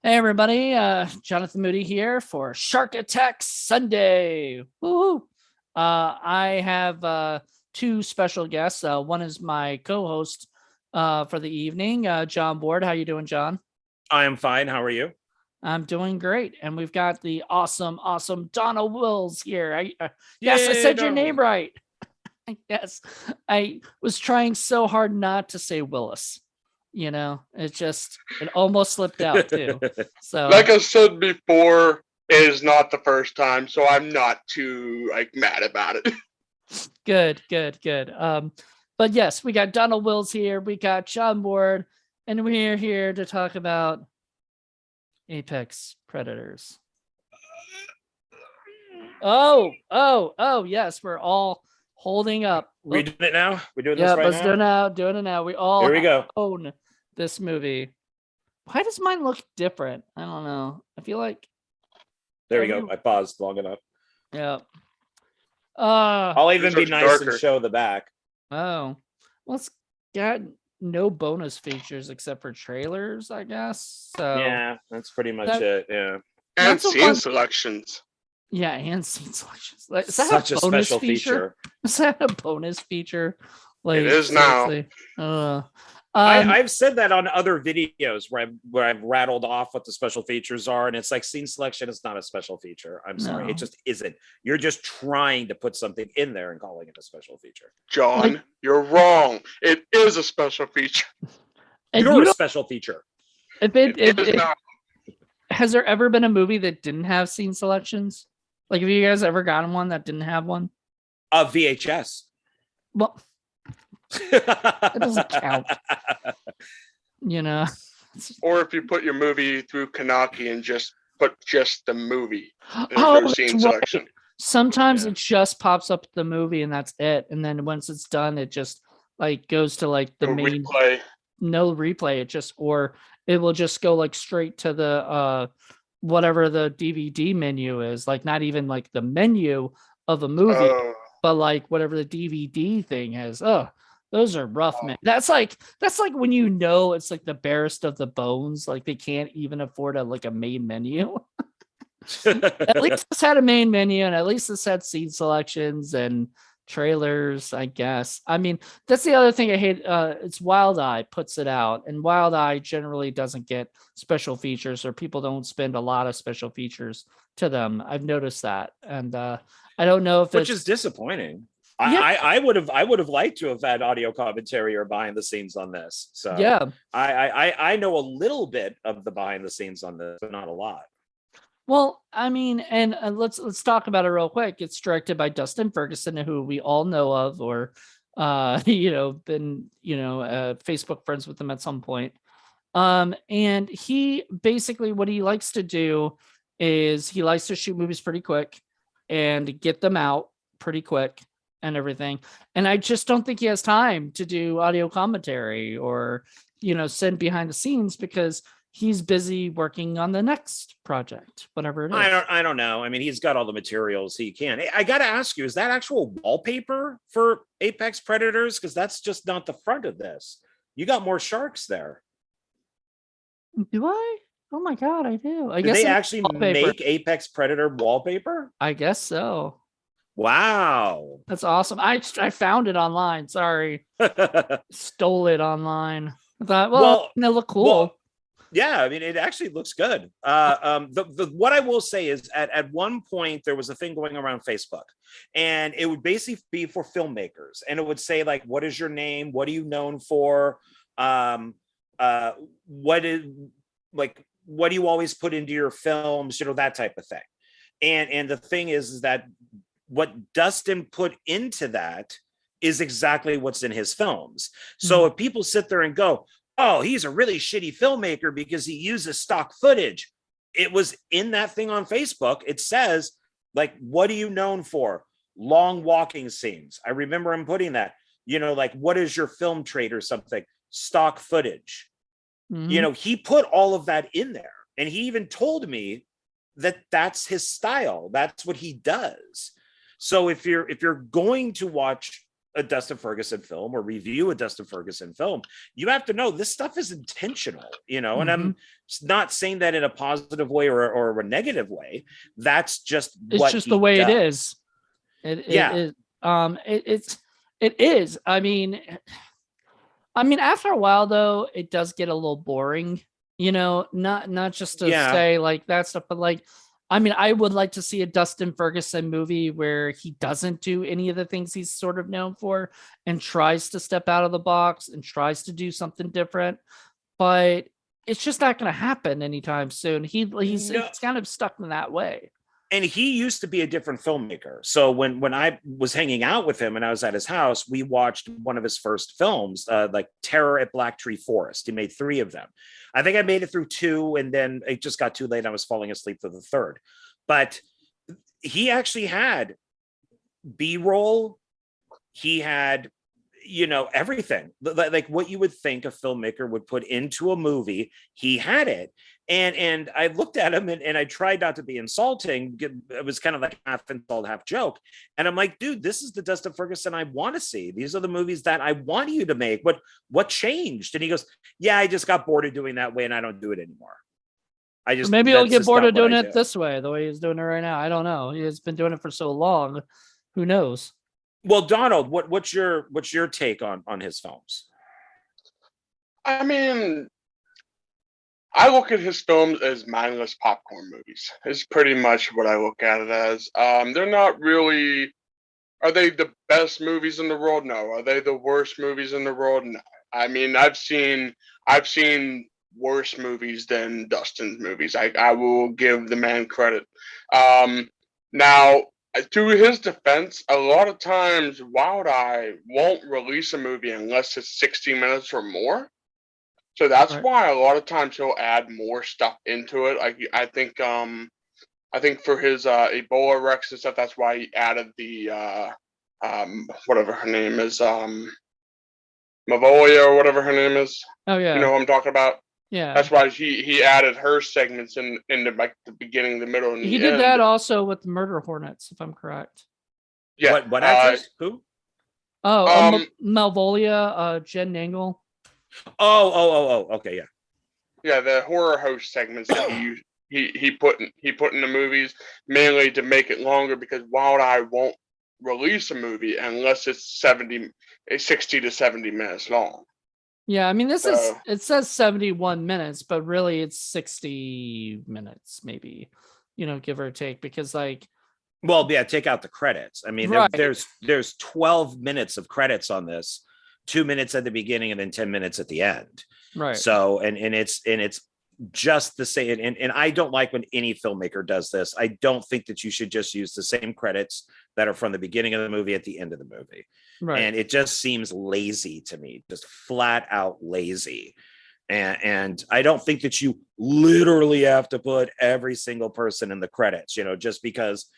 Hey everybody, Jonathan Moody here for Shark Attack Sunday. Woo! I have two special guests. One is my co-host for the evening, John Board. How you doing, John? I am fine. How are you? I'm doing great, and we've got the awesome Donna Wills here. Yes, I Yay, said your name Darwin. right. Yes, I was trying so hard not to say Willis. It almost slipped out too. So Like I said before, it is not the first time, so I'm not too mad about it. good. But yes, we got Donald Wills here, we got John Ward, and we're here to talk about Apex Predators. Oh, yes, we're all holding up. We doing it now? We're doing Yeah, this right let's now? doing it now. We all Here we go. own this movie. Why does mine look different? I don't know. I feel like There we go. I paused long enough. yeah. I'll even be It's nice darker. and show the back. Oh, well, it's got no bonus features except for trailers, I guess. So Yeah, that's pretty much That- it. Yeah. And That's a scene fun- selections. yeah, and scene selections. Like, is that Such a a bonus special feature. Is that a bonus feature? Like It is now. seriously? I've said that on other videos where I've rattled off what the special features are, and it's like scene selection is not a special feature. I'm sorry, No. it just isn't. You're just trying to put something in there and calling it a special feature. John, Like- you're wrong. It is a special feature. and You're you a don't- special feature. if It is not. has there ever been a movie that didn't have scene selections? Like, have you guys ever gotten one that didn't have one? A VHS. Well, That doesn't count. Or if you put your movie through Kanaki and just put just the movie. There's Oh, no scene that's selection. right. Sometimes Yeah. it just pops up the movie and that's it. And then once it's done, it just like goes to like the No main replay. no replay. Or it will just go like straight to the whatever the DVD menu is, like not even like the menu of a movie, Oh, but like whatever the DVD thing is. Oh, those are rough, man. That's like when it's like the barest of the bones, like they can't even afford a main menu. At least this had a main menu, and at least this had scene selections and trailers, I guess. I mean, that's the other thing I hate. It's Wild Eye puts it out, and Wild Eye generally doesn't get special features, or people don't spend a lot of special features to them. I've noticed that, and I don't know if Which it's is disappointing. Yeah. I would have liked to have had audio commentary or behind the scenes on this. So yeah. I know a little bit of the behind the scenes on this, but not a lot. Well, I mean, and let's talk about it real quick. It's directed by Dustin Ferguson, who we all know of, or been Facebook friends with him at some point. And he basically, what he likes to do is he likes to shoot movies pretty quick and get them out pretty quick and everything. And I just don't think he has time to do audio commentary or send behind the scenes because he's busy working on the next project, whatever it is. I don't know. I mean, he's got all the materials he can. I got to ask you, is that actual wallpaper for Apex Predators? Because that's just not the front of this. You got more sharks there. Do I? Oh my God, I do. I Did guess they it is actually wallpaper. make Apex Predator wallpaper? I guess so. Wow. That's awesome. I found it online. Sorry, stole it online. I thought, Well, they look cool. Well, yeah, I mean, it actually looks good. The what I will say is at one point there was a thing going around Facebook, and it would basically be for filmmakers, and it would say like, what is your name? What are you known for? What do you always put into your films? That type of thing. And the thing is that what Dustin put into that is exactly what's in his films. So if people sit there and go, oh, he's a really shitty filmmaker because he uses stock footage, it was in that thing on Facebook. It says, like, what are you known for? Long walking scenes. I remember him putting that, like, what is your film trade or something? Stock footage. He put all of that in there. And he even told me that that's his style. That's what he does. So if you're going to watch a Dustin Ferguson film or review a Dustin Ferguson film, you have to know this stuff is intentional, and I'm not saying that in a positive way or a negative way. That's just It's what just he the way does. it is. It is. I mean, after a while though, it does get a little boring, not just to say like that stuff, but like, I would like to see a Dustin Ferguson movie where he doesn't do any of the things he's sort of known for and tries to step out of the box and tries to do something different. But it's just not going to happen anytime soon. He's it's kind of stuck in that way. And he used to be a different filmmaker. So when I was hanging out with him and I was at his house, we watched one of his first films, like Terror at Black Tree Forest. He made 3 of them. I think I made it through 2, and then it just got too late. And I was falling asleep for the 3rd. But he actually had B-roll. He had, everything like what you would think a filmmaker would put into a movie. He had it. And I looked at him and I tried not to be insulting. It was kind of like half insult, half joke. And I'm like, dude, this is the Dustin Ferguson I want to see. These are the movies that I want you to make. What changed? And he goes, yeah, I just got bored of doing that way and I don't do it anymore. Maybe he'll get bored of doing it this way, the way he's doing it right now. I don't know. He's been doing it for so long. Who knows? Well, Donald, what's your take on his films? I mean, I look at his films as mindless popcorn movies. It's pretty much what I look at it as. They're not really. Are they the best movies in the world? No. Are they the worst movies in the world? No. I mean, I've seen worse movies than Dustin's movies. I will give the man credit. Now, to his defense, a lot of times Wild Eye won't release a movie unless it's 60 minutes or more. So that's why a lot of times he'll add more stuff into it. I think for his Ebola Rex and stuff, that's why he added the whatever her name is, Mavoya or whatever her name is. Oh yeah. You know what I'm talking about? Yeah. That's why he added her segments in like the beginning, the middle, and the end. He did that also with Murder Hornets, if I'm correct. Yeah. What actress? Who? Oh, Malvolia, Jen Nangle. Oh, okay, yeah. Yeah, the horror host segments that he put in the movies mainly to make it longer, because Wild Eye won't release a movie unless it's 60 to 70 minutes long. Yeah, I mean, it says 71 minutes, but really it's 60 minutes, maybe, give or take, because like. Well, yeah, take out the credits. I mean, there's 12 minutes of credits on this, 2 minutes at the beginning and then 10 minutes at the end. Right. So, and it's just the same. And I don't like when any filmmaker does this. I don't think that you should just use the same credits that are from the beginning of the movie at the end of the movie. Right. And it just seems lazy to me, just flat out lazy. And I don't think that you literally have to put every single person in the credits, just because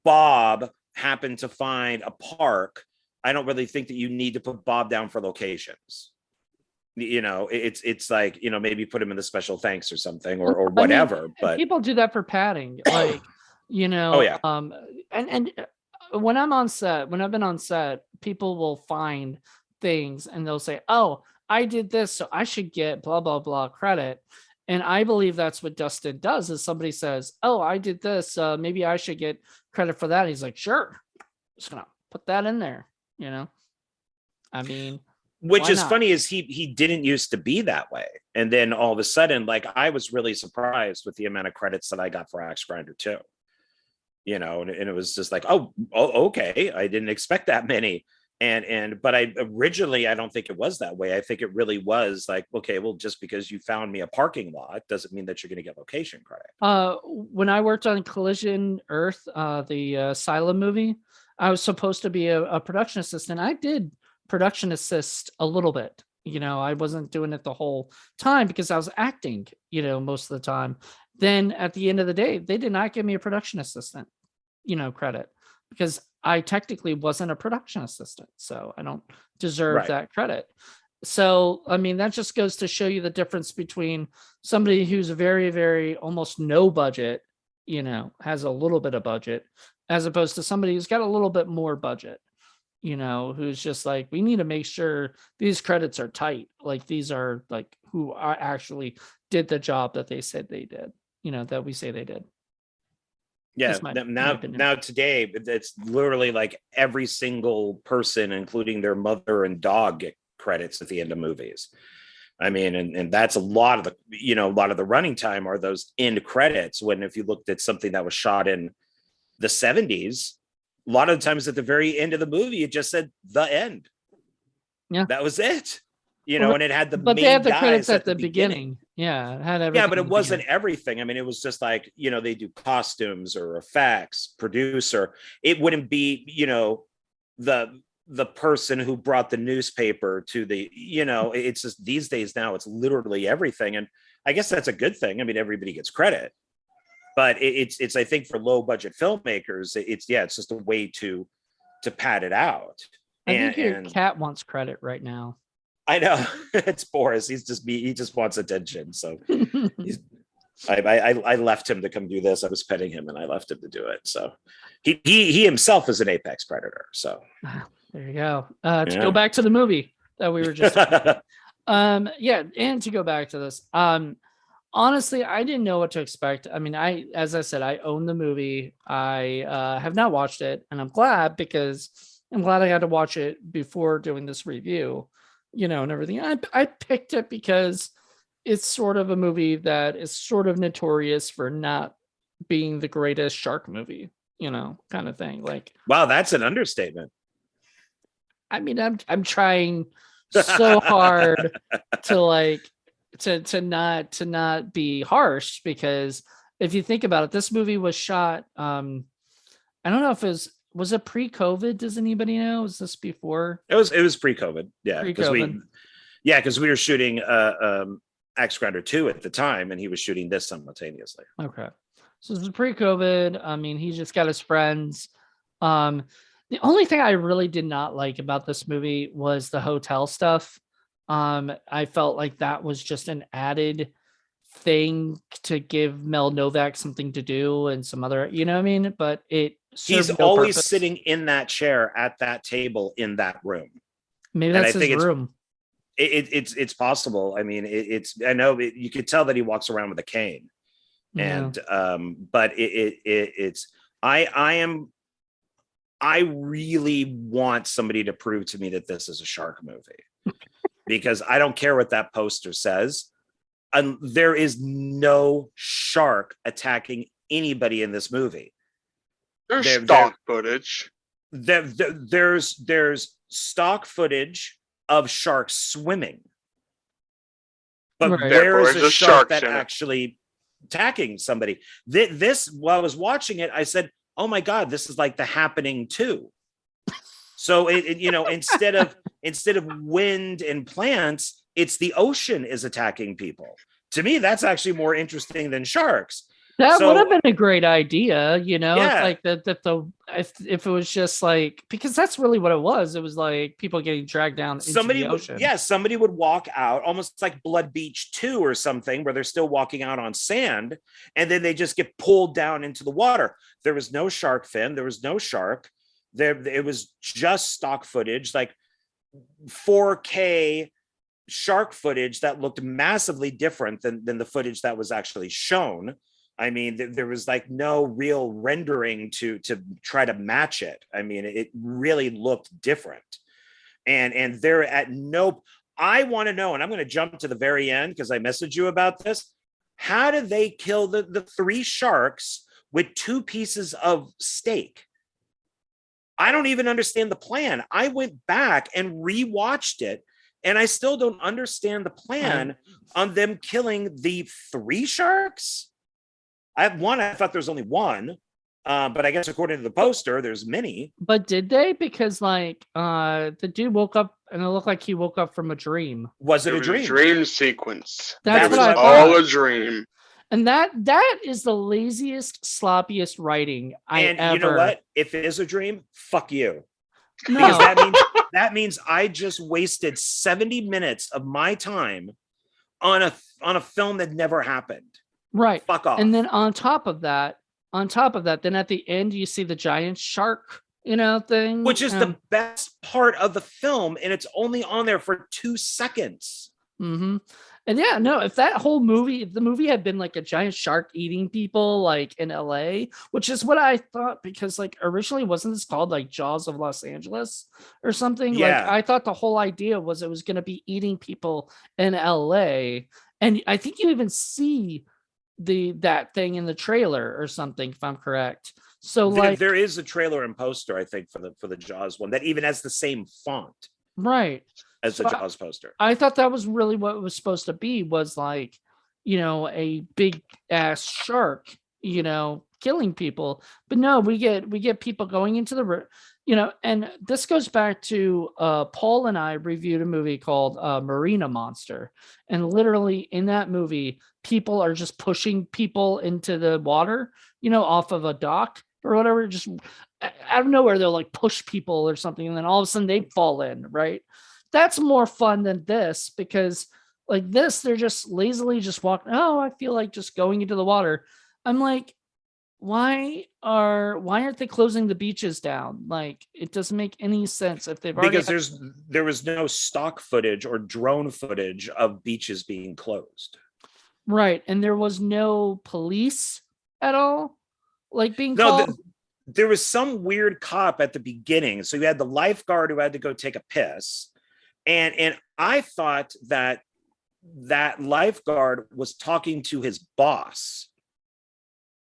Bob happened to find a park. I don't really think that you need to put Bob down for locations. It's like, maybe put him in the special thanks or something or whatever. But people do that for padding, like, Oh yeah. And when I'm on set, when I've been on set, people will find things and they'll say, "Oh, I did this, so I should get blah blah blah credit." And I believe that's what Dustin does. Is somebody says, "Oh, I did this, maybe I should get credit for that." He's like, "Sure, just gonna put that in there." I mean, which is funny is he didn't used to be that way, and then all of a sudden, like, I was really surprised with the amount of credits that I got for Axe Grinder 2. And it was just like, oh, okay, I didn't expect that many. But I don't think it was that way. I think it really was like, okay, well, just because you found me a parking lot doesn't mean that you're going to get location credit. When I worked on Collision Earth, the Asylum movie, I was supposed to be a production assistant. I did production assist a little bit. I wasn't doing it the whole time because I was acting, most of the time. Then at the end of the day, they did not give me a production assistant, credit, because I technically wasn't a production assistant. So I don't deserve that credit. So, I mean, that just goes to show you the difference between somebody who's very, very almost no budget, has a little bit of budget, as opposed to somebody who's got a little bit more budget. who's just like, we need to make sure these credits are tight. Like these are like who are actually did the job that they said they did, that we say they did. Yeah, That's my opinion. now today, it's literally like every single person, including their mother and dog, get credits at the end of movies. I mean, and that's a lot of the running time are those end credits. When if you looked at something that was shot in the 70s, a lot of the times at the very end of the movie, it just said the end. Yeah, that was it. Well, And it had the but main they had the guys credits at the beginning. Yeah, it had everything. Yeah, but at it the wasn't beginning. everything. I mean, it was just like, they do costumes or effects, producer. It wouldn't be, the person who brought the newspaper to the, it's just these days now it's literally everything. And I guess that's a good thing. I mean, everybody gets credit, but it's I think for low budget filmmakers, it's just a way to pad it out. I think your cat wants credit right now. I know. It's Boris. He just wants attention. So I left him to come do this. I was petting him and I left him to do it. So he himself is an apex predator. So there you go. To go back to the movie that we were just and to go back to this. Honestly, I didn't know what to expect. I mean, as I said, I own the movie. I have not watched it, and I'm glad, because I'm glad I got to watch it before doing this review, and everything. I picked it because it's sort of a movie that is sort of notorious for not being the greatest shark movie, kind of thing. Like, wow, that's an understatement. I mean, I'm trying so hard to not be harsh, because if you think about it, this movie was shot. I don't know if was it pre-COVID? Does anybody know? Was this before? It was pre-COVID. Yeah, pre-COVID. Because we were shooting Axe Grinder 2 at the time, and he was shooting this simultaneously. Okay, so this is pre-COVID. I mean, he's just got his friends. The only thing I really did not like about this movie was the hotel stuff. I felt like that was just an added thing to give Mel Novak something to do and some other, what I mean? But he's always sitting in that chair at that table in that room. Maybe that's his room. It's possible. I mean, I know you could tell that he walks around with a cane, and but I really want somebody to prove to me that this is a shark movie, because I don't care what that poster says. There is no shark attacking anybody in this movie. There's stock footage. There's stock footage of sharks swimming, but where is a shark that actually attacking somebody? While I was watching it, I said, oh my God, this is like The Happening 2. So instead of wind and plants, it's the ocean is attacking people. To me, that's actually more interesting than sharks. That would have been a great idea, It's like if it was just like, because that's really what it was. It was like people getting dragged down into the ocean. Somebody would walk out, almost like Blood Beach 2 or something, where they're still walking out on sand, and then they just get pulled down into the water. There was no shark fin. There was no shark. It was just stock footage, like 4K shark footage that looked massively different than the footage that was actually shown. I mean, there was like no real rendering to try to match it. I mean, it really looked different. And they're at no, I want to know, and I'm going to jump to the very end because I messaged you about this. How did they kill the 3 sharks with 2 pieces of steak? I don't even understand the plan. I went back and rewatched it, and I still don't understand the plan on them killing the 3 sharks. I thought there was only 1, but I guess according to the poster, there's many. But did they? Because the dude woke up and it looked like he woke up from a dream. Was it a dream? Dream sequence. That was all a dream. And that is the laziest, sloppiest writing ever. You know what? If it is a dream, fuck you. No. Because that means I just wasted 70 minutes of my time on a film that never happened. Right. Fuck off. And then on top of that, then at the end you see the giant shark thing. which is the best part of the film, and it's only on there for 2 seconds. Mm-hmm. And yeah, no, if the movie had been like a giant shark eating people like in LA, which is what I thought, because like originally wasn't this called like Jaws of Los Angeles or something? Like Yeah. I thought the whole idea was it was going to be eating people in LA. And I think you even see that thing in the trailer or something, if I'm correct. So there is a trailer and poster, I think, for the Jaws one that even has the same font right as so the Jaws poster. I thought that was really what it was supposed to be, was like, a big ass shark, killing people. But no, we get people going into and this goes back to Paul and I reviewed a movie called Marina Monster. And literally in that movie, people are just pushing people into the water, off of a dock or whatever. Just out of nowhere, they'll like push people or something, and then all of a sudden they fall in, right? That's more fun than this, because like this, they're just lazily just walking. Oh, I feel like just going into the water. I'm like, why aren't they closing the beaches down? Like, it doesn't make any sense if they've already Because there was no stock footage or drone footage of beaches being closed. right, and there was no police at all, like being No, called. there was some weird cop at the beginning. So you had the lifeguard who had to go take a piss. And I thought that lifeguard was talking to his boss.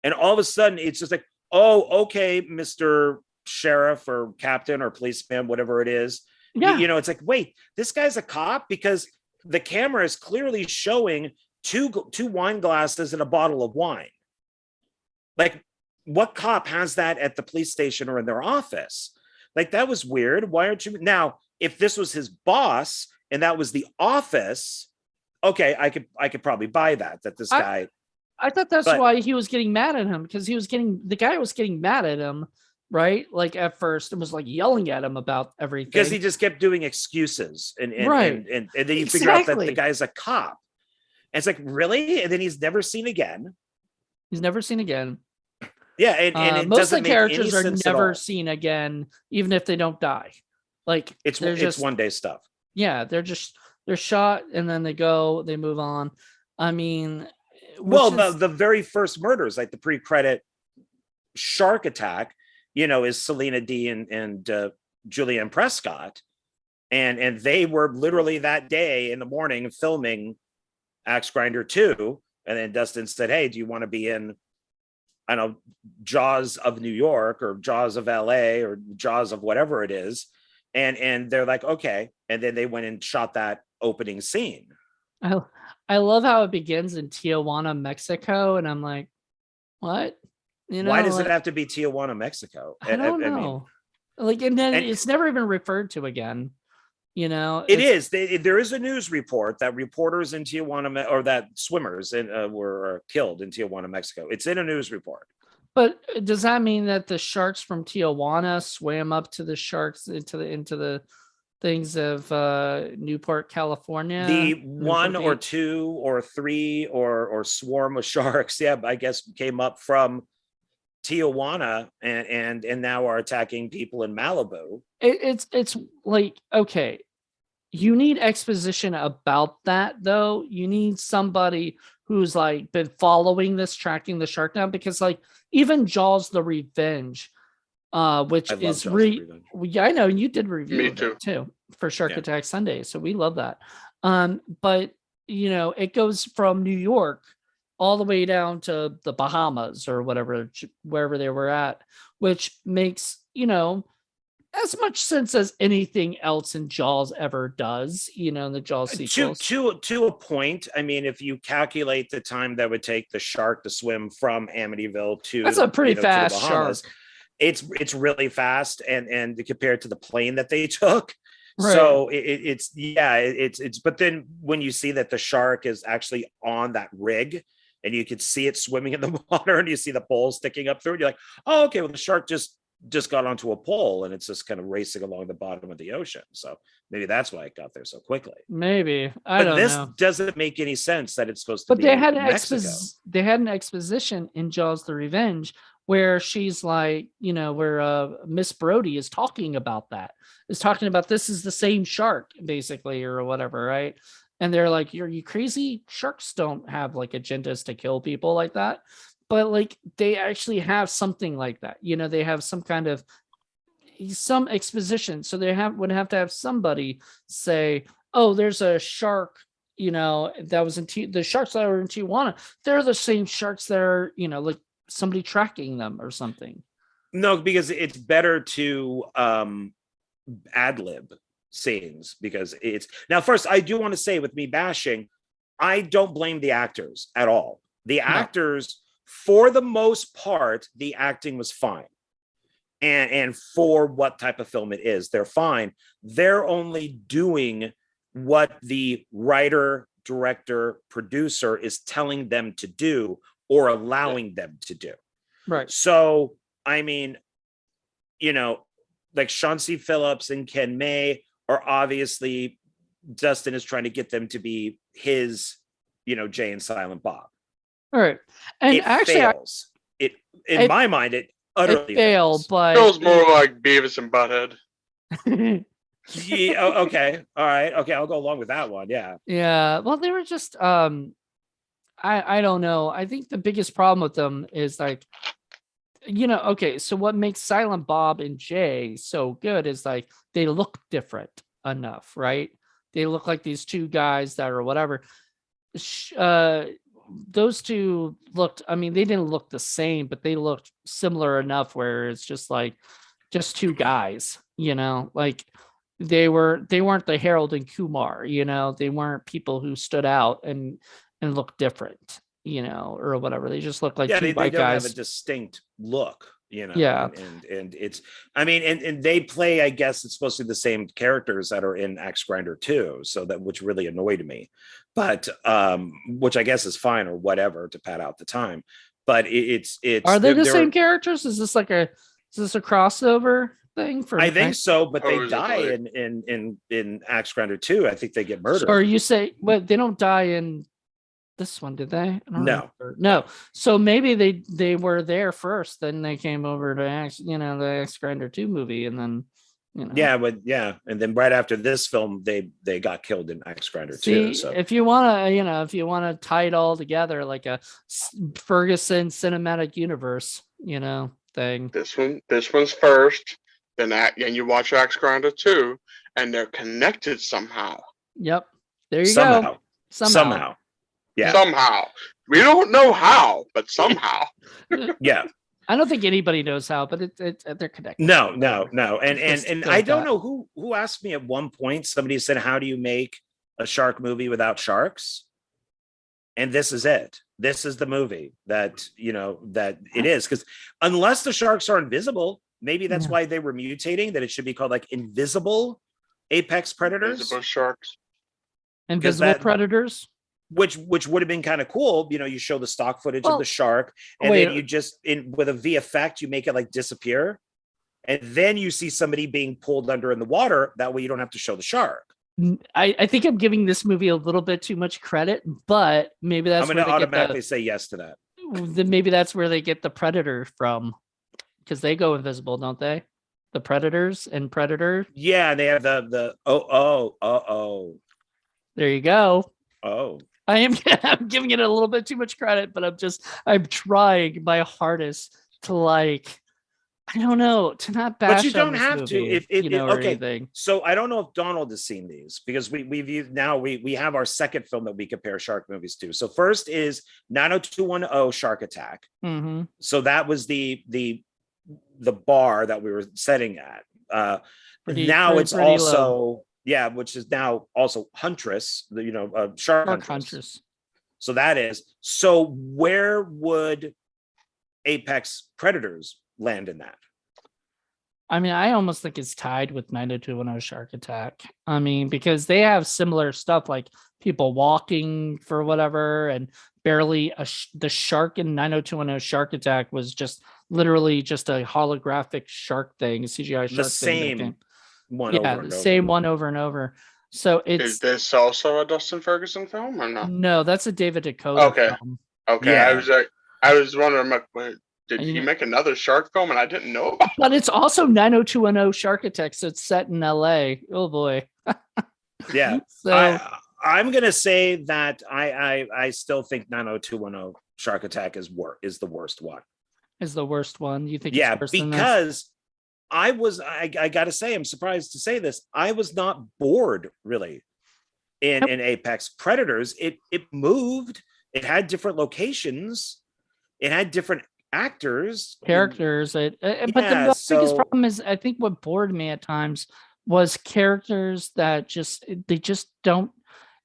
And all of a sudden it's just like, oh, okay, Mr. Sheriff or captain or policeman, whatever it is. Yeah. It's like, wait, this guy's a cop? Because the camera is clearly showing two wine glasses and a bottle of wine. Like, what cop has that at the police station or in their office? Like, that was weird. Why aren't you now? If this was his boss and that was the office, okay, I could probably buy that this guy. I thought that's why he was getting mad at him, because the guy was getting mad at him, right? Like at first, and was like yelling at him about everything, because he just kept doing excuses, and right, and then you figure out that the guy's a cop, and it's like, really? And then he's never seen again. Yeah, and most of the characters are never seen again, even if they don't die. Like, it's one day stuff. Yeah, they're shot and then they move on. I mean, the very first murders, like the pre-credit shark attack, is Selena D and Julianne Prescott, and they were literally that day in the morning filming Axe Grinder 2, and then Dustin said, "Hey, do you want to be in, I don't know, Jaws of New York or Jaws of LA or Jaws of whatever it is?" And they're like, okay. And then they went and shot that opening scene. I love how it begins in Tijuana, Mexico. And I'm like, what? Why does it have to be Tijuana, Mexico? I don't know. And then it's never even referred to again. It is. There is a news report that reporters in Tijuana, or that swimmers were killed in Tijuana, Mexico. It's in a news report. But does that mean that the sharks from Tijuana swam up to the sharks into the things of Newport, California? The one or two or three or swarm of sharks, yeah, I guess, came up from Tijuana and now are attacking people in Malibu. It's like, okay, you need exposition about that, though. You need somebody who's like been following this, tracking the shark down, because like even Jaws the Revenge, which is yeah, I know you did review it too for Shark Attack Sunday, so we love that. But it goes from New York all the way down to the Bahamas or wherever they were at, which makes as much sense as anything else in Jaws ever does, in the Jaws sequels. To a point. I mean, if you calculate the time that would take the shark to swim from Amityville to that's a pretty fast shark. It's really fast, and compared to the plane that they took. Right. So it's but then when you see that the shark is actually on that rig and you could see it swimming in the water and you see the pole sticking up through it, you're like, oh, okay, well, the shark just got onto a pole and it's just kind of racing along the bottom of the ocean. So maybe that's why it got there so quickly. Maybe. I don't know. This doesn't make any sense that it's supposed to be. But they had an exposition in Jaws the Revenge where she's like, where Miss Brody is talking about this is the same shark, basically, or whatever, right? And they're like, are you crazy? Sharks don't have like agendas to kill people like that. But like they actually have something like that. They have some kind of some exposition. So they would have to have somebody say, oh, there's a shark, that was the sharks that are in Tijuana. They're the same sharks that are, like somebody tracking them or something. No, because it's better to ad lib scenes, because it's now. First, I do want to say, with me bashing, I don't blame the actors at all. The actors, for the most part, the acting was fine. And for what type of film it is, they're fine. They're only doing what the writer, director, producer is telling them to do or allowing them to do. Right. So, I mean, like Chauncey Phillips and Ken May are obviously, Dustin is trying to get them to be his, Jay and Silent Bob. All right. And it actually, fails. In my mind, it utterly fails. But feels more like Beavis and Butthead. Yeah, okay. All right. Okay, I'll go along with that one. Yeah. Yeah. Well, they were just I don't know. I think the biggest problem with them is like, okay, so what makes Silent Bob and Jay so good is like they look different enough, right? They look like these two guys that are whatever. Those two looked, I mean, they didn't look the same, but they looked similar enough where it's just like just two guys, like they weren't the Harold and Kumar, they weren't people who stood out and looked different, or whatever. They just look like two they white don't guys. have a distinct look, Yeah. And it's, I mean, and they play, I guess it's supposed to be the same characters that are in Axe Grinder 2, so that, which really annoyed me, but which I guess is fine or whatever to pad out the time. But it's are they the same characters? Is this a crossover thing for? I think so, but they die in Axe Grinder 2. I think they get murdered. Or you say, well, they don't die in this one, did they? I don't No. remember. No. So maybe they were there first, then they came over to the Axe Grinder 2 movie, and then Yeah, but and then right after this film, they got killed in Axe Grinder 2. So if you wanna tie it all together like a Ferguson cinematic universe, thing. This one's first, then you watch Axe Grinder 2, and they're connected somehow. Yep. There you go. Somehow. Yeah. Somehow. We don't know how, but somehow. Yeah. I don't think anybody knows how, but they're connected. No. And I don't know who asked me at one point, somebody said, how do you make a shark movie without sharks? And this is it. This is the movie that, that it is. Because unless the sharks are invisible, maybe that's why they were mutating, that it should be called like invisible apex predators. Invisible sharks. Invisible predators. Which would have been kind of cool. You show the stock footage of the shark, and then you just with a VFX, you make it like disappear. And then you see somebody being pulled under in the water. That way you don't have to show the shark. I think I'm giving this movie a little bit too much credit, but maybe that's I'm going to automatically say yes to that. Maybe that's where they get the predator from, because they go invisible, don't they? The predators and Predator. Yeah, they have the There you go. Oh. I'm giving it a little bit too much credit, but I'm trying my hardest to I don't know, to not bash. But you don't have movie, to. Okay. Anything. So I don't know if Donald has seen these, because we have our second film that we compare shark movies to. So first is 90210 Shark Attack. Mm-hmm. So that was the bar that we were setting at. Now it's also low. Yeah, which is now also Huntress, Shark Huntress. So that is. So where would Apex Predators land in that? I mean, I almost think it's tied with 90210 Shark Attack. I mean, because they have similar stuff, like people walking for whatever, and barely the shark in 90210 Shark Attack was just literally just a holographic shark thing, CGI shark. The same one. Yeah, the same one over and over. So is this also a Dustin Ferguson film or not? No, that's a David Dakota film. Okay. Yeah. I was wondering, did And, he make another shark film and I didn't know about? but it's also 90210 Shark Attack, so it's set in LA. Oh boy. Yeah. So I'm gonna say that I still think 90210 Shark Attack is the worst one. is the worst one. You think Yeah, it's worse than this? because I gotta say, I'm surprised to say this. I was not bored really in Apex Predators. It moved, it had different locations, it had different actors, Characters. But Yeah, the biggest so- problem is I think what bored me at times was characters that they just don't,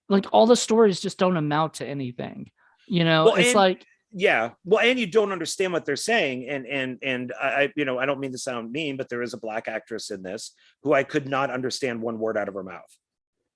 like, all the stories just don't amount to anything. Well, It's and- like, yeah, well, and you don't understand what they're saying, and I I don't mean to sound mean, but there is a black actress in this who I could not understand one word out of her mouth,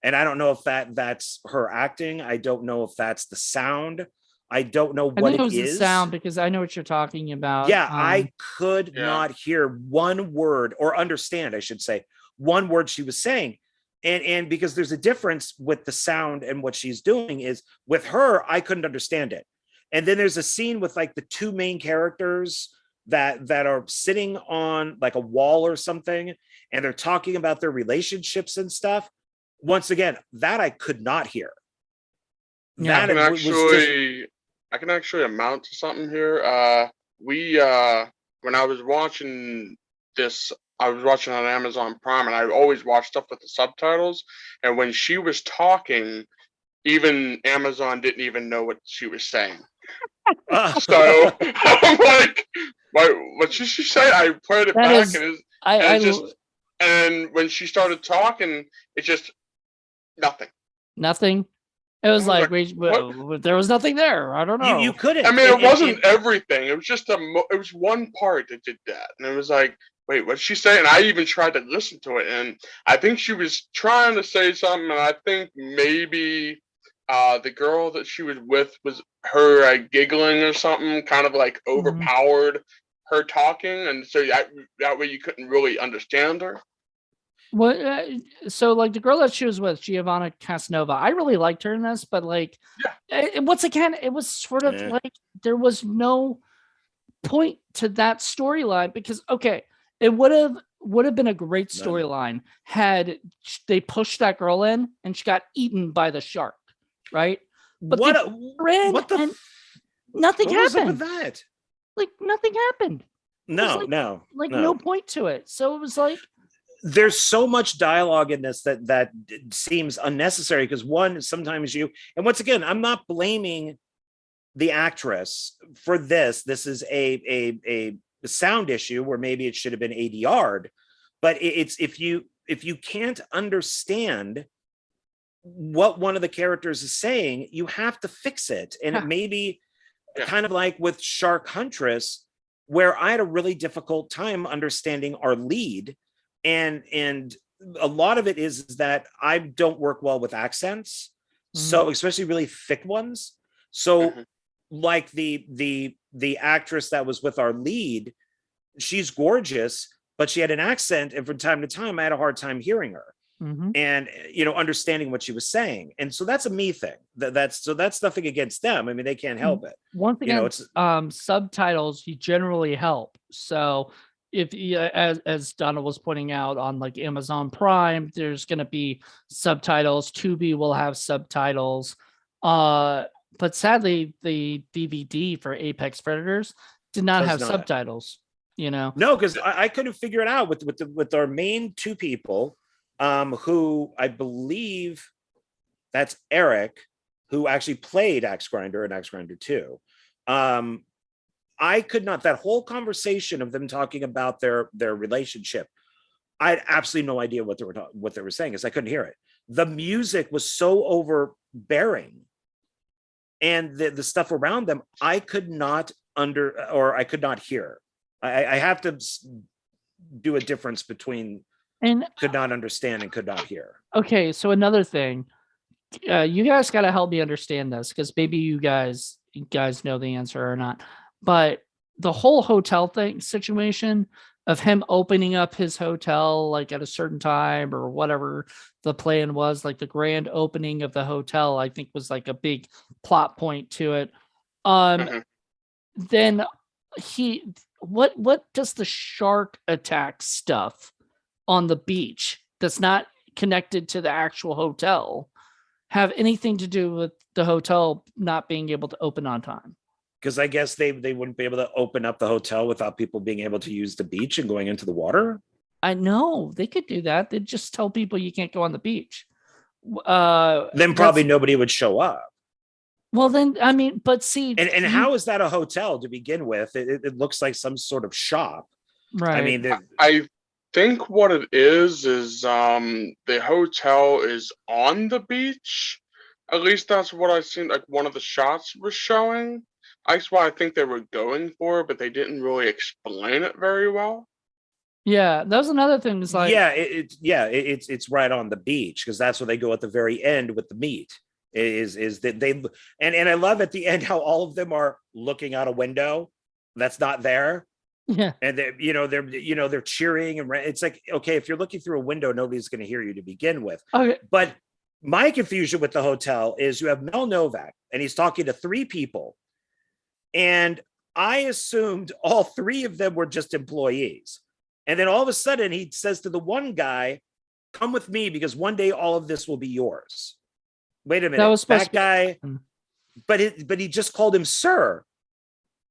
and I don't know if that's her acting. I don't know if that's the sound. I don't know I what think it it was the is. sound, because I know what you're talking about. Yeah, I could Yeah. not hear one word, or understand, I should say, one word she was saying. And because there's a difference with the sound and what she's doing, is with her, I couldn't understand it. And then there's a scene with like the two main characters that are sitting on like a wall or something, and they're talking about their relationships and stuff. Once again, that I could not hear. Yeah. That I can actually amount to something here. When I was watching this, I was watching on Amazon Prime, and I always watch stuff with the subtitles. And when she was talking, even Amazon didn't even know what she was saying. So I'm like, what did she say? I played it That back, is- and I it's just, and when she started talking, it's just nothing. nothing. It was I was like, wait, there was nothing there. I don't know. you couldn't. I mean, And- it wasn't and- everything. It was just it was one part that did that, and it was like, wait, what's she saying? And I even tried to listen to it, and I think she was trying to say something, and I think maybe the girl that she was with was her giggling or something, kind of like overpowered her talking, and so that way you couldn't really understand her. What? So, like, the girl that she was with, Giovanna Casanova, I really liked her in this, but like, once again, it was sort of like there was no point to that storyline, because it would have been a great storyline had they pushed that girl in and she got eaten by the shark, right? But what they put her in what the and nothing what was up with happened. that? Like, nothing happened. No, No point to it. So it was like, there's so much dialogue in this that seems unnecessary, because one, sometimes and once again, I'm not blaming the actress for this. This is a sound issue where maybe it should have been ADR'd, but it's if you can't understand what one of the characters is saying, you have to fix it. And it may be kind of like with Shark Huntress, where I had a really difficult time understanding our lead. And a lot of it is that I don't work well with accents. So especially really thick ones. So like the actress that was with our lead, she's gorgeous, but she had an accent, and from time to time I had a hard time hearing her and understanding what she was saying. And so that's a me thing. That's nothing against them. I mean, they can't help it. Once again, subtitles generally help. So if as Donna was pointing out, on like Amazon Prime, there's going to be subtitles. Tubi will have subtitles. But sadly, the DVD for Apex Predators did not have subtitles. No, because I couldn't figure it out with our main two people, who I believe that's Eric, who actually played Axe Grinder and Axe Grinder 2. I could not, that whole conversation of them talking about their relationship, I had absolutely no idea what they were saying, because I couldn't hear it. The music was so overbearing, and the stuff around them, I could not I could not hear. I have to do a difference between could not understand and could not hear. Okay, so another thing, you guys got to help me understand this, because maybe you guys know the answer or not. But the whole hotel situation of him opening up his hotel like at a certain time or whatever the plan was, like the grand opening of the hotel, I think was like a big plot point to it. Then what does the shark attack stuff on the beach that's not connected to the actual hotel have anything to do with the hotel not being able to open on time? Because I guess they wouldn't be able to open up the hotel without people being able to use the beach and going into the water. I know they could do that. They'd just tell people you can't go on the beach. Then probably nobody would show up. Well, then, I mean, but see, and how is that a hotel to begin with? It looks like some sort of shop. right? I mean, I think what it is the hotel is on the beach. At least that's what I've seen. Like one of the shots was showing. That's what I think they were going for, but they didn't really explain it very well. Yeah, that was another thing. Is like, it's right on the beach because that's where they go at the very end with the meat. Is that they and I love at the end how all of them are looking out a window that's not there. yeah, And they're cheering and it's like, okay, if you're looking through a window, nobody's going to hear you to begin with. okay, But my confusion with the hotel is you have Mel Novak and he's talking to three people. And I assumed all three of them were just employees. And then all of a sudden he says to the one guy, come with me because one day all of this will be yours. Wait a minute. that was supposed to be- guy, but he just called him sir.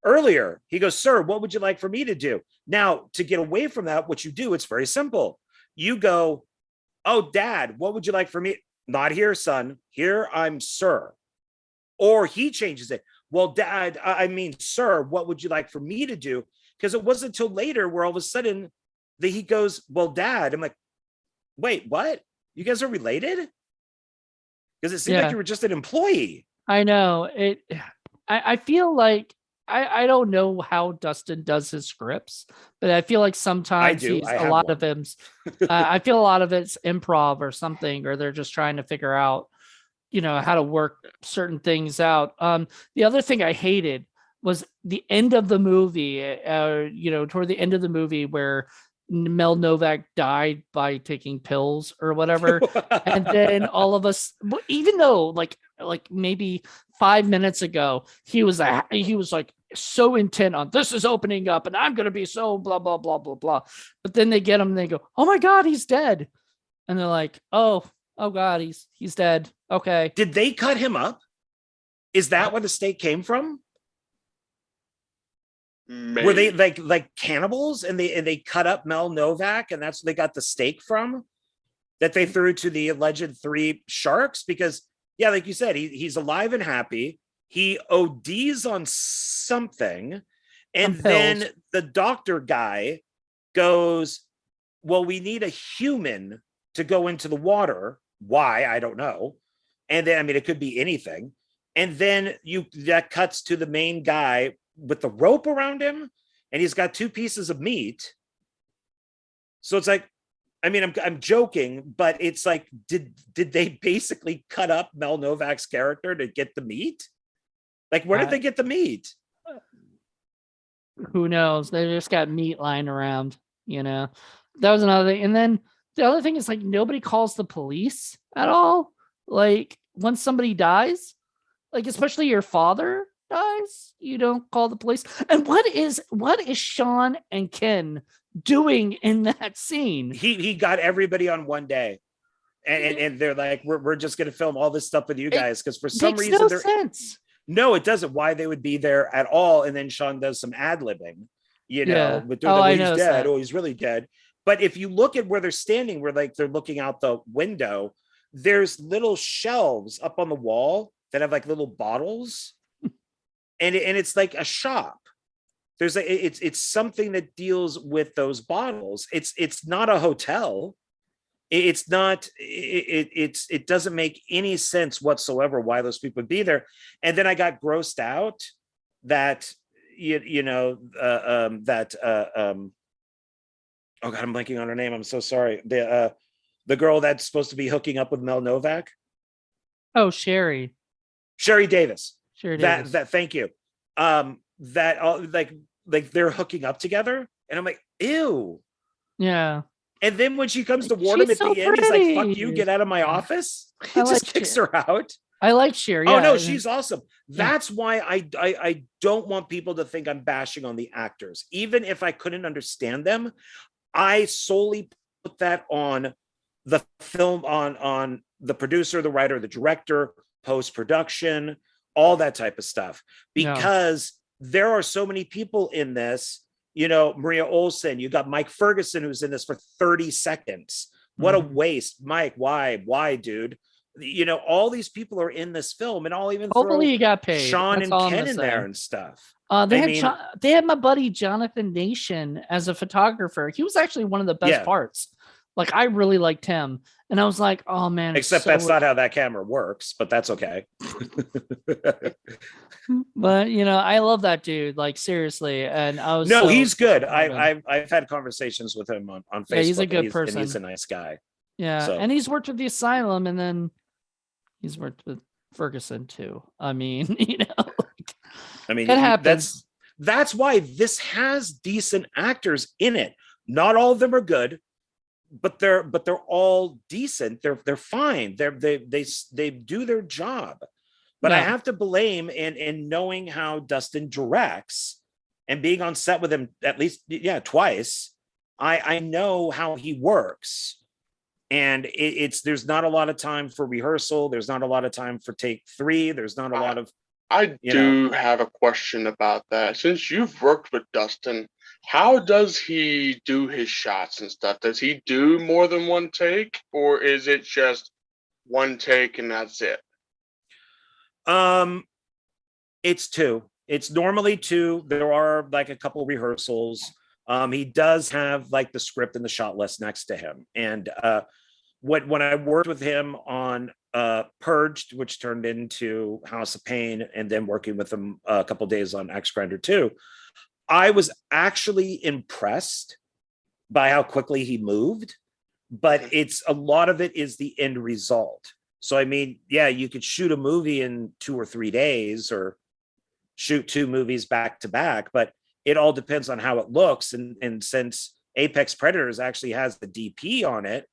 Earlier, he goes, sir, what would you like for me to do? Now, to get away from that, what you do, it's very simple. You go, oh, dad, what would you like for me? Not here, son. Here, I'm sir. Or he changes it. Well, dad, I mean, sir, what would you like for me to do? Because it wasn't until later where all of a sudden he goes, well, dad. I'm like, wait, what? You guys are related? Because it seemed like you were just an employee. I know it. I feel like I don't know how Dustin does his scripts, but I feel like sometimes a lot of him. I feel a lot of it's improv or something, or they're just trying to figure out, how to work certain things out. The other thing I hated was the end of the movie. Toward the end of the movie where Mel Novak died by taking pills or whatever, and then all of us, even though like maybe 5 minutes ago he was like so intent on this is opening up and I'm gonna be so blah blah blah blah blah, but then they get him and they go, oh my god, he's dead, and they're like, oh god, he's dead. Okay, did they cut him up? Is that where the steak came from? Maybe. Were they like cannibals and they cut up Mel Novak and that's where they got the steak from that they threw to the alleged three sharks? Because like you said, he's alive and happy. He ODs on something, and then the doctor guy goes, well, we need a human to go into the water. Why? I don't know. And then, I mean, it could be anything. And then that cuts to the main guy with the rope around him, and he's got two pieces of meat. So it's like, I mean, I'm joking, but it's like, did they basically cut up Mel Novak's character to get the meat? Like, where did they get the meat? Who knows? They just got meat lying around, That was another thing. And then the other thing is like nobody calls the police at all. Like once somebody dies, like especially your father dies, you don't call the police. And what is Sean and Ken doing in that scene? He got everybody on one day. And they're like, we're just gonna film all this stuff with you guys because for some reason no sense. No, it doesn't. Why they would be there at all? And then Sean does some ad-libbing, but he's dead. That. Oh, he's really dead. But if you look at where they're standing, where like they're looking out the window, there's little shelves up on the wall that have like little bottles, and it's like a shop. There's it's something that deals with those bottles. It's not a hotel. It's not, it doesn't make any sense whatsoever why those people would be there. And then I got grossed out that, oh God, I'm blanking on her name. I'm so sorry. The girl that's supposed to be hooking up with Mel Novak. Oh, Sherry Davis. That thank you. That like they're hooking up together. And I'm like, ew. Yeah. And then when she comes to warn him at the end, he's like, fuck you, get out of my office. He just kicks her out. I like Cher. Oh Yeah. no, and then- she's awesome. Yeah. That's why I don't want people to think I'm bashing on the actors. Even if I couldn't understand them, I solely put that on the film, on the producer, the writer, the director, post production, all that type of stuff. Yeah. Because there are so many people in this. You know, Maria Olsen. You got Mike Ferguson, who's in this for 30 seconds. What a Mhm. waste, Mike. Why, dude? You know, all these people are in this film, and I'll even Hopefully throw he got paid. Sean That's and all I'm Ken gonna in say. there and stuff. They I had mean, they had my buddy Jonathan Nation as a photographer. He was actually one of the best Yeah. parts. Like I really liked him, and I was like, oh man. except that's not how that camera works, but that's okay. But I love that dude. Like seriously, and I was No, so he's good. disappointed. I've had conversations with him on Facebook. Yeah, he's a good and person. he's a nice guy. Yeah, So- and he's worked with the Asylum, and then he's worked with Ferguson too. I mean, I mean, it happens. that's why this has decent actors in it. Not all of them are good, but they're all decent. They're fine. They do their job. But I Yeah. have to blame in knowing how Dustin directs and being on set with him at least twice. I know how he works. And there's not a lot of time for rehearsal. There's not a lot of time for take 3. There's not a lot of. I do have a question about that. Since you've worked with Dustin, how does he do his shots and stuff? Does he do more than one take, or is it just one take and that's it? It's 2. It's normally 2. There are like a couple rehearsals. He does have like the script and the shot list next to him. And when I worked with him on Purged, which turned into House of Pain, and then working with him a couple days on Axe Grinder 2, I was actually impressed by how quickly he moved. But it's a lot of it is the end result. So I mean, yeah, you could shoot a movie in 2 or 3 days, or shoot 2 movies back to back, but it all depends on how it looks. And since Apex Predators actually has the DP on it,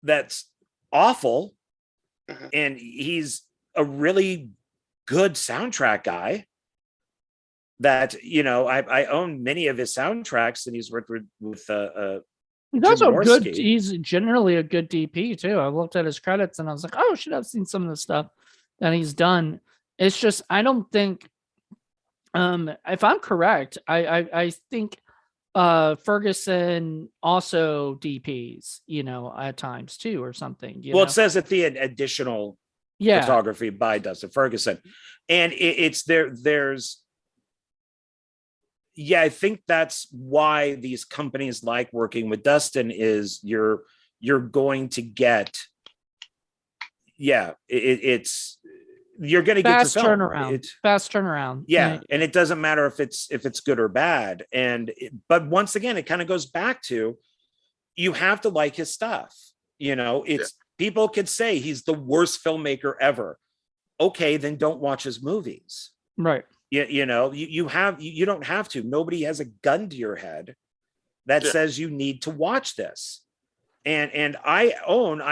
that's awful. And he's a really good soundtrack guy that, I own many of his soundtracks, and he's worked with He's Jim also good. Wynorski. He's generally a good DP too. I looked at his credits and I was like, oh, should have seen some of the stuff that he's done. It's just I don't think, if I'm correct, I think Ferguson also DPs, at times too, or something. It says at the end, additional Yeah, photography by Dustin Ferguson, and it's there. I think that's why these companies like working with Dustin is you're going to get, it's you're going to get your fast film. turnaround. Fast turnaround. Yeah, and it doesn't matter if it's good or bad. But once again, it kind of goes back to you have to like his stuff. People could say he's the worst filmmaker ever. Okay, then don't watch his movies. Right. You don't have to. Nobody has a gun to your head that says you need to watch this. And I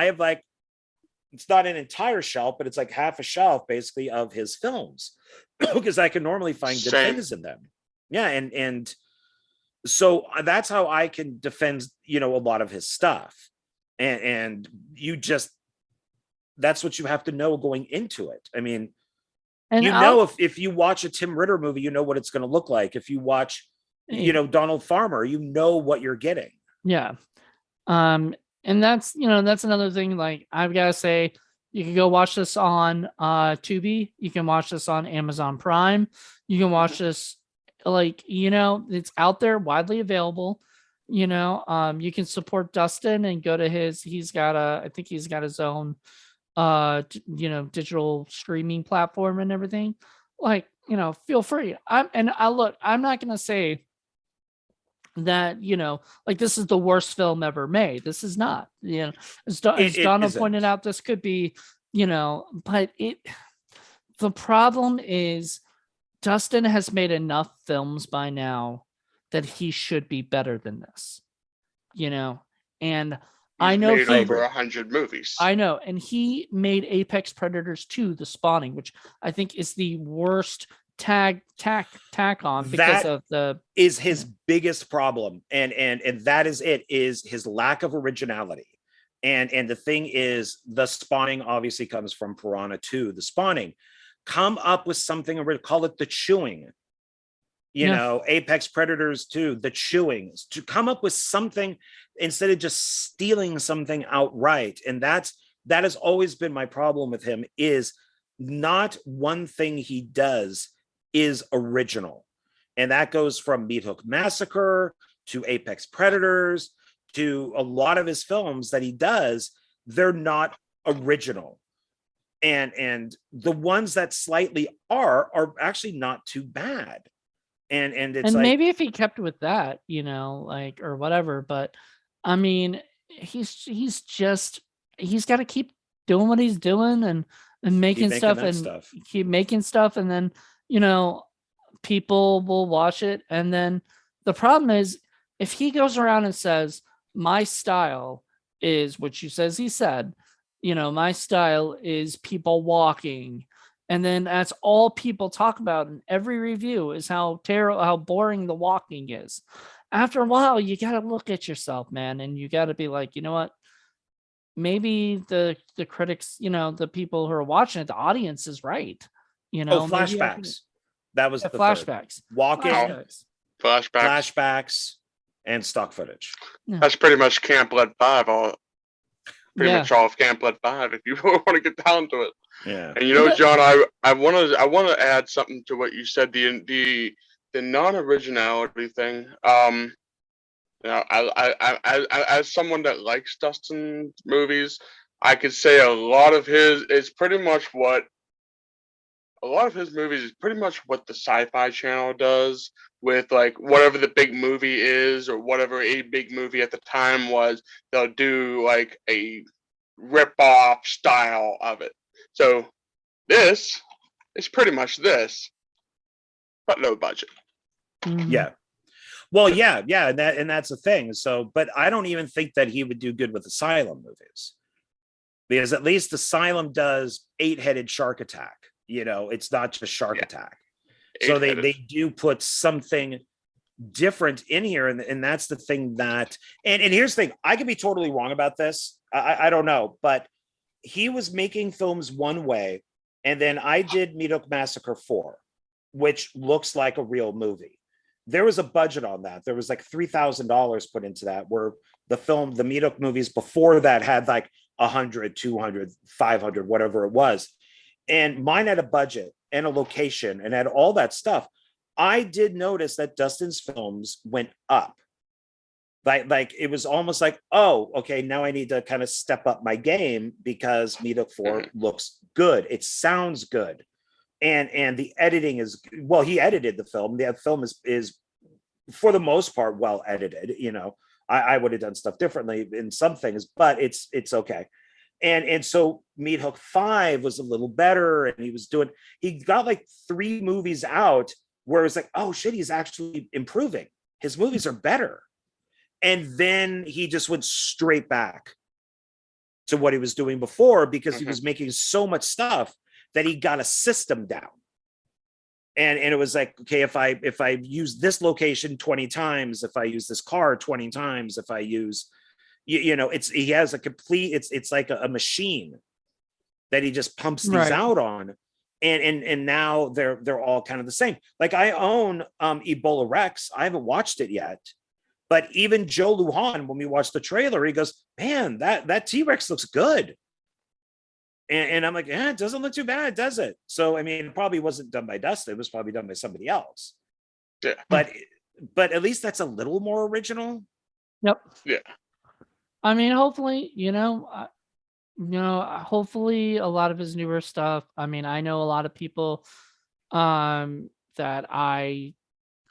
have like, it's not an entire shelf, but it's like half a shelf basically of his films because I can normally find good things in them. Yeah. And so that's how I can defend, a lot of his stuff. And that's what you have to know going into it. I mean, and if you watch a Tim Ritter movie, you know what it's going to look like. If you watch, Donald Farmer, you know what you're getting. Yeah. And that's another thing. Like I've got to say, you can go watch this on Tubi. You can watch this on Amazon Prime. You can watch this, it's out there, widely available. You can support Dustin and go to I think he's got his own digital streaming platform and everything. Like, feel free. I'm not gonna say that like this is the worst film ever made. This is not. As Donald pointed out, this could be, but the problem is Dustin has made enough films by now that he should be better than this, and I He's know made he over 100 movies. I know, and he made Apex Predators 2, The Spawning, which I think is the worst tack on because That of the is his biggest problem, and that is it, is his lack of originality. And the thing is, The Spawning obviously comes from Piranha 2, The Spawning. Come up with something, or call it The Chewing. Apex Predators 2, The Chewing. To come up with something instead of just stealing something outright. And that has always been my problem with him, is not one thing he does is original. And that goes from Meat Hook Massacre to Apex Predators to a lot of his films that he does. They're not original. And the ones that slightly are actually not too bad. And it's and like, maybe if he kept with that, like, or whatever, but I mean, he's got to keep doing what he's doing and making making stuff that and stuff. keep making stuff, and then people will watch it. And then the problem is, if he goes around and says my style is, which he says he said, my style is people walking, and then that's all people talk about in every review is how terrible, how boring the walking is. After a while, you got to look at yourself, man, and you got to be like, you know what? Maybe the critics, the people who are watching it, the audience is right. Flashbacks. That was the flashbacks. third. Walking, Flashbacks, and stock footage. Yeah. That's pretty much Camp Lead 5. Pretty Yeah. much all of Camp Lead 5, if you want to get down to it. Yeah. And John, I want to add something to what you said. The non-originality thing. As someone that likes Dustin movies, I could say a lot of his movies is pretty much what the Sci-Fi Channel does with, like, whatever the big movie is, or whatever a big movie at the time was. They'll do like a rip-off style of it. So this is pretty much this, but low budget. Mhm. Yeah. Well, yeah, and that's the thing. So, but I don't even think that he would do good with Asylum movies, because at least Asylum does 8-headed shark attack. It's not just shark attack. So they do put something different in here, and that's the thing that. And here's the thing: I could be totally wrong about this. I don't know, but he was making films one way, and then I did Meat Hook Massacre 4, which looks like a real movie. There was a budget on that. There was like $3,000 put into that, where the Meat Hook movies before that had like 100, 200, 500, whatever it was. And mine had a budget and a location and had all that stuff. I did notice that Dustin's films went up. Like it was almost like, oh, okay, now I need to kind of step up my game, because Meat Hook 4 looks good. It sounds good. And the editing is, well, he edited the film. The film is for the most part well edited. I would have done stuff differently in some things, but it's okay. And so Meat Hook 5 was a little better, and he got like 3 movies out where it's like, oh shit, he's actually improving. His movies are better. And then he just went straight back to what he was doing before, because he was making so much stuff that he got a system down. And it was like, okay, if I use this location 20 times, if I use this car 20 times, if I use, he has a complete, it's like a machine that he just pumps these out on. And now they're all kind of the same. Like, I own Ebola Rex. I haven't watched it yet, but even Joe Lujan, when we watched the trailer, he goes, man, that T-Rex looks good. And I'm like, it doesn't look too bad, does it? So, I mean, it probably wasn't done by Dustin. It was probably done by somebody else. Yeah. But at least that's a little more original. Yep. Yeah. I mean, hopefully, hopefully a lot of his newer stuff. I mean, I know a lot of people that I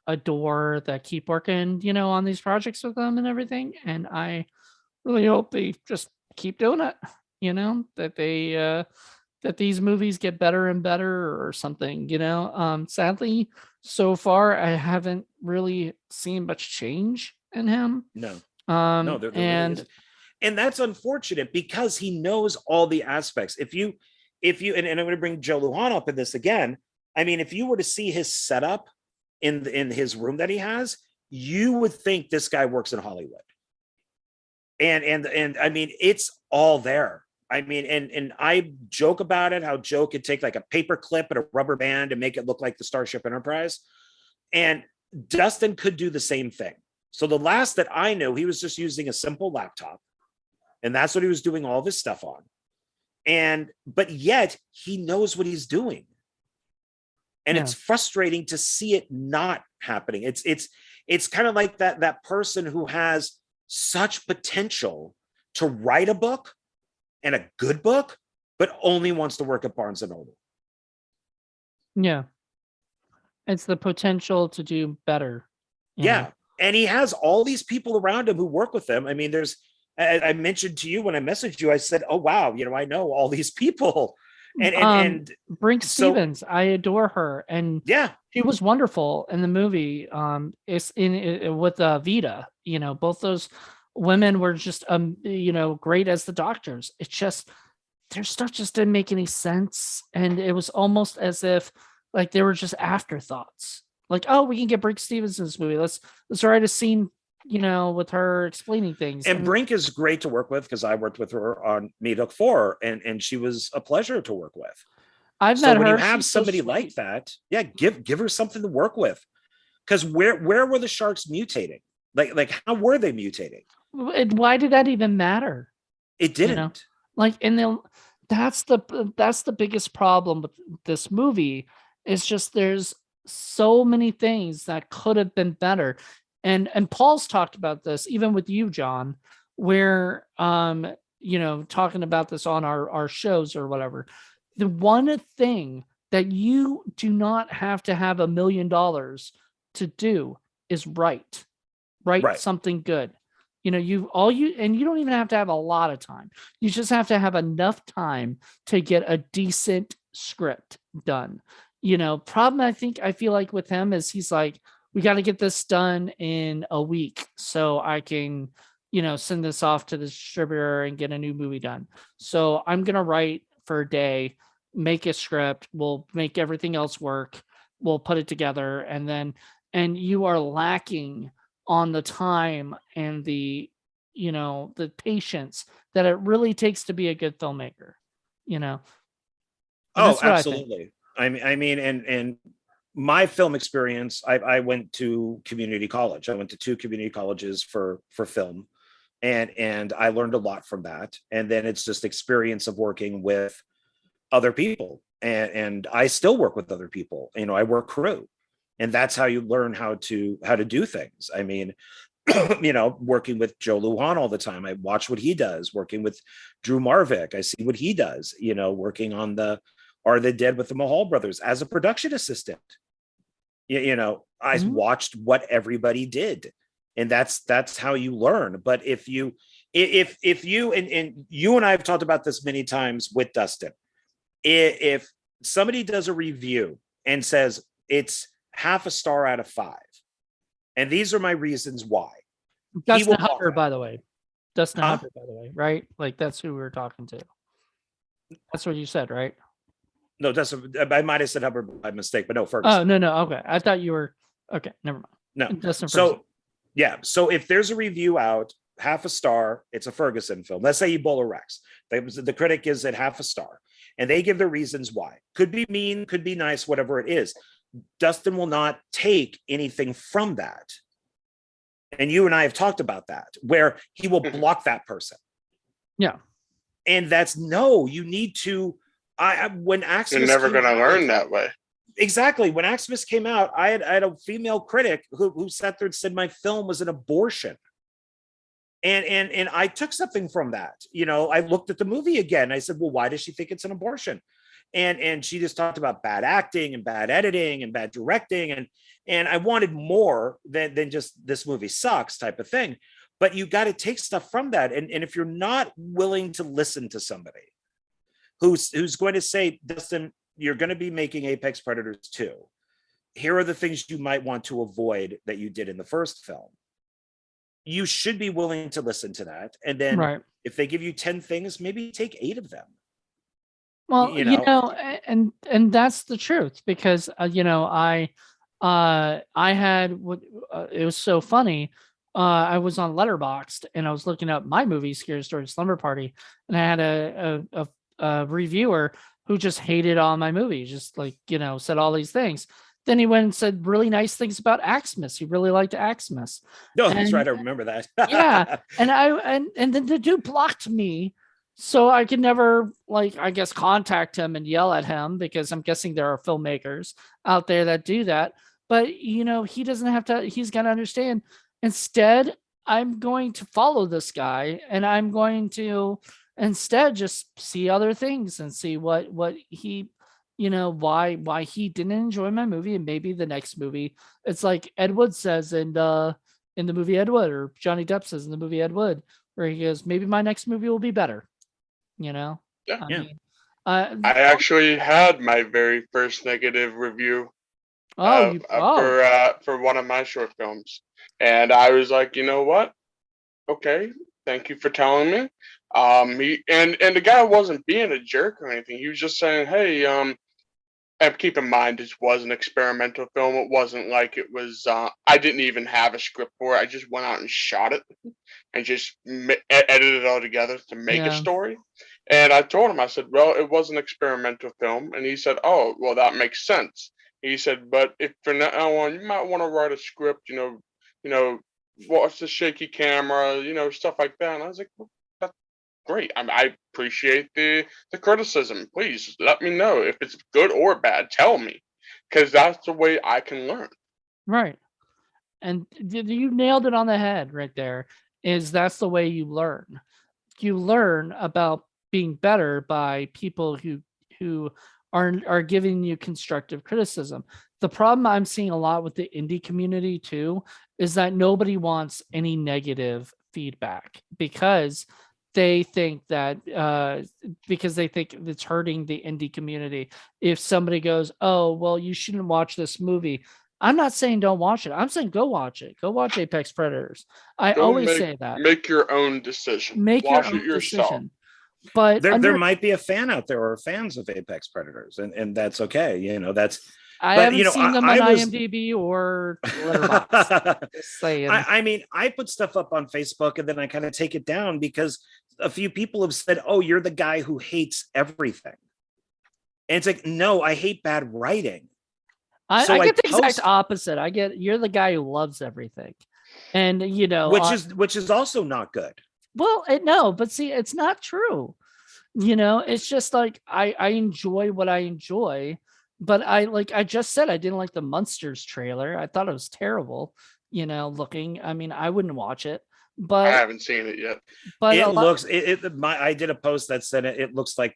adore that keep working, on these projects with them and everything. And I really hope they just keep doing it, that they that these movies get better and better or something, sadly, so far I haven't really seen much change in him. No. No, there and really And that's unfortunate because he knows all the aspects. If you and I'm going to bring Joe Lujan up in this again. I mean, if you were to see his setup in his room that he has, you would think this guy works in Hollywood. And I mean, it's all there. I mean, and I joke about it, how Joe could take like a paper clip and a rubber band and make it look like the Starship Enterprise. And Dustin could do the same thing. So the last that I know, he was just using a simple laptop, and that's what he was doing all this stuff on. But yet he knows what he's doing. And it's frustrating to see it not happening. It's kind of like that person who has such potential to write a book, and a good book, but only wants to work at Barnes and Noble. Yeah. It's the potential to do better. Yeah. And he has all these people around him who work with him. I mean, I mentioned to you when I messaged you, I said, oh, wow, I know all these people. And Brink Stevens, I adore her. And yeah, she was wonderful in the movie. It's with Vita, both those women were just, great as the doctors. It's just, their stuff just didn't make any sense. And it was almost as if like they were just afterthoughts. Like, oh, we can get Brink Stevens in this movie. Let's write a scene, with her explaining things. And Brink is great to work with because I worked with her on Meetup 4, and she was a pleasure to work with. I've met her. When you have somebody like that, yeah, give her something to work with. Because where were the sharks mutating? Like how were they mutating? Why did that even matter? It didn't. That's the biggest problem with this movie. It's just there's so many things that could have been better. And Paul's talked about this, even with you, John, where talking about this on our shows or whatever. The one thing that you do not have to have $1 million to do is write something good. You don't even have to have a lot of time. You just have to have enough time to get a decent script done. Problem I feel like with him is he's like, we got to get this done in a week so I can, send this off to the distributor and get a new movie done. So I'm going to write for a day, make a script. We'll make everything else work. We'll put it together. And you are lacking on the time and the patience that it really takes to be a good filmmaker, Oh, absolutely. I mean, and my film experience, I went to community college. I went to 2 community colleges for film, and I learned a lot from that. And then it's just experience of working with other people, and I still work with other people. I work crew, and that's how you learn how to do things. I mean, working with Joe Lujan all the time, I watch what he does. Working with Drew Marvick, I see what he does. Working on the Are They Dead with the Mahal brothers as a production assistant. I watched what everybody did, and that's how you learn. But if you and you and I have talked about this many times with Dustin, if somebody does a review and says it's half a star out of 5, and these are my reasons why. Dustin Hubbard, by the way. Dustin Hubbard, by the way, right? Like that's who we were talking to. That's what you said, right? No, I might have said Hubbard by mistake, but no, Ferguson. Oh, no. Okay. I thought you were okay. Never mind. No. Dustin Ferguson. So if there's a review out, half a star, it's a Ferguson film. Let's say Ebola Rex. The critic gives it half a star, and they give their reasons why. Could be mean, could be nice, whatever it is. Dustin will not take anything from that. And you and I have talked about that, where he will block that person. Yeah. And you need to. When Aximus, you're never going to learn that way. Exactly. When Aximus came out, I had a female critic who sat there and said my film was an abortion. And I took something from that. I looked at the movie again. I said, well, why does she think it's an abortion? And she just talked about bad acting and bad editing and bad directing. And I wanted more than just this movie sucks type of thing. But you got to take stuff from that. And if you're not willing to listen to somebody who's going to say, Dustin, you're going to be making Apex Predators 2. Here are the things you might want to avoid that you did in the first film. you should be willing to listen to that. And then Right. if they give you 10 things, maybe take 8 of them. Well, You know, and that's the truth because I had what it was so funny. I was on Letterboxd and I was looking up my movie Scary Story Slumber Party, and I had a reviewer who just hated on my movie, just like said all these things. Then he went and said really nice things about Axmas. He really liked Axmas. no, that's And right. I remember that. yeah, and then the dude blocked me, so I could never I guess contact him and yell at him because I'm guessing there are filmmakers out there that do that. But he doesn't have to. He's got to understand. Instead, I'm going to follow this guy, and I'm going to instead just see other things and see what he why he didn't enjoy my movie, and maybe the next movie. It's like Ed Wood says in the movie Ed Wood, or Johnny Depp says in the movie Ed Wood, where he goes, maybe my next movie will be better. Yeah. I Yeah. mean, I actually had my very first negative review oh, for one of my short films, and I was like, you know what? Okay, thank you for telling me. He and the guy wasn't being a jerk or anything. He was just saying, hey, and keep in mind, this was an experimental film. It wasn't like it was. I didn't even have a script for it. I just went out and shot it, and just edited it all together to make a yeah, story. And I told him, I said, well, it was an experimental film, and he said, oh, well, that makes sense. He said, but if from now on, you might want to write a script, you know, watch the shaky camera, stuff like that. And I was like, well, that's great. I appreciate the criticism. Please let me know if it's good or bad. Tell me, because that's the way I can learn. right. And you nailed it on the head right there. That's the way you learn. You learn about being better by people who are giving you constructive criticism. The problem I'm seeing a lot with the indie community too is that nobody wants any negative feedback because they think that it's hurting the indie community. If somebody goes, oh well, you shouldn't watch this movie, I'm not saying don't watch it. I'm saying go watch it. Go watch Apex Predators. I Go always say that. make your own decision. Make your Watch it own yourself. decision. But there might be a fan out there or fans of Apex Predators, and that's okay. That's. I But haven't seen them on I was IMDb or Letterboxd. Just saying. I mean, I put stuff up on Facebook and then I kind of take it down because a few people have said, "Oh, you're the guy who hates everything," and it's like, no, I hate bad writing. I So get the exact opposite. I get you're the guy who loves everything, and which is also not good. Well, no, but see, it's not true. It's just like I enjoy what I enjoy, but I just said I didn't like the Munsters trailer. I thought it was terrible. Looking. I mean, I wouldn't watch it, I but haven't seen it yet. but It looks I did a post that said it looks like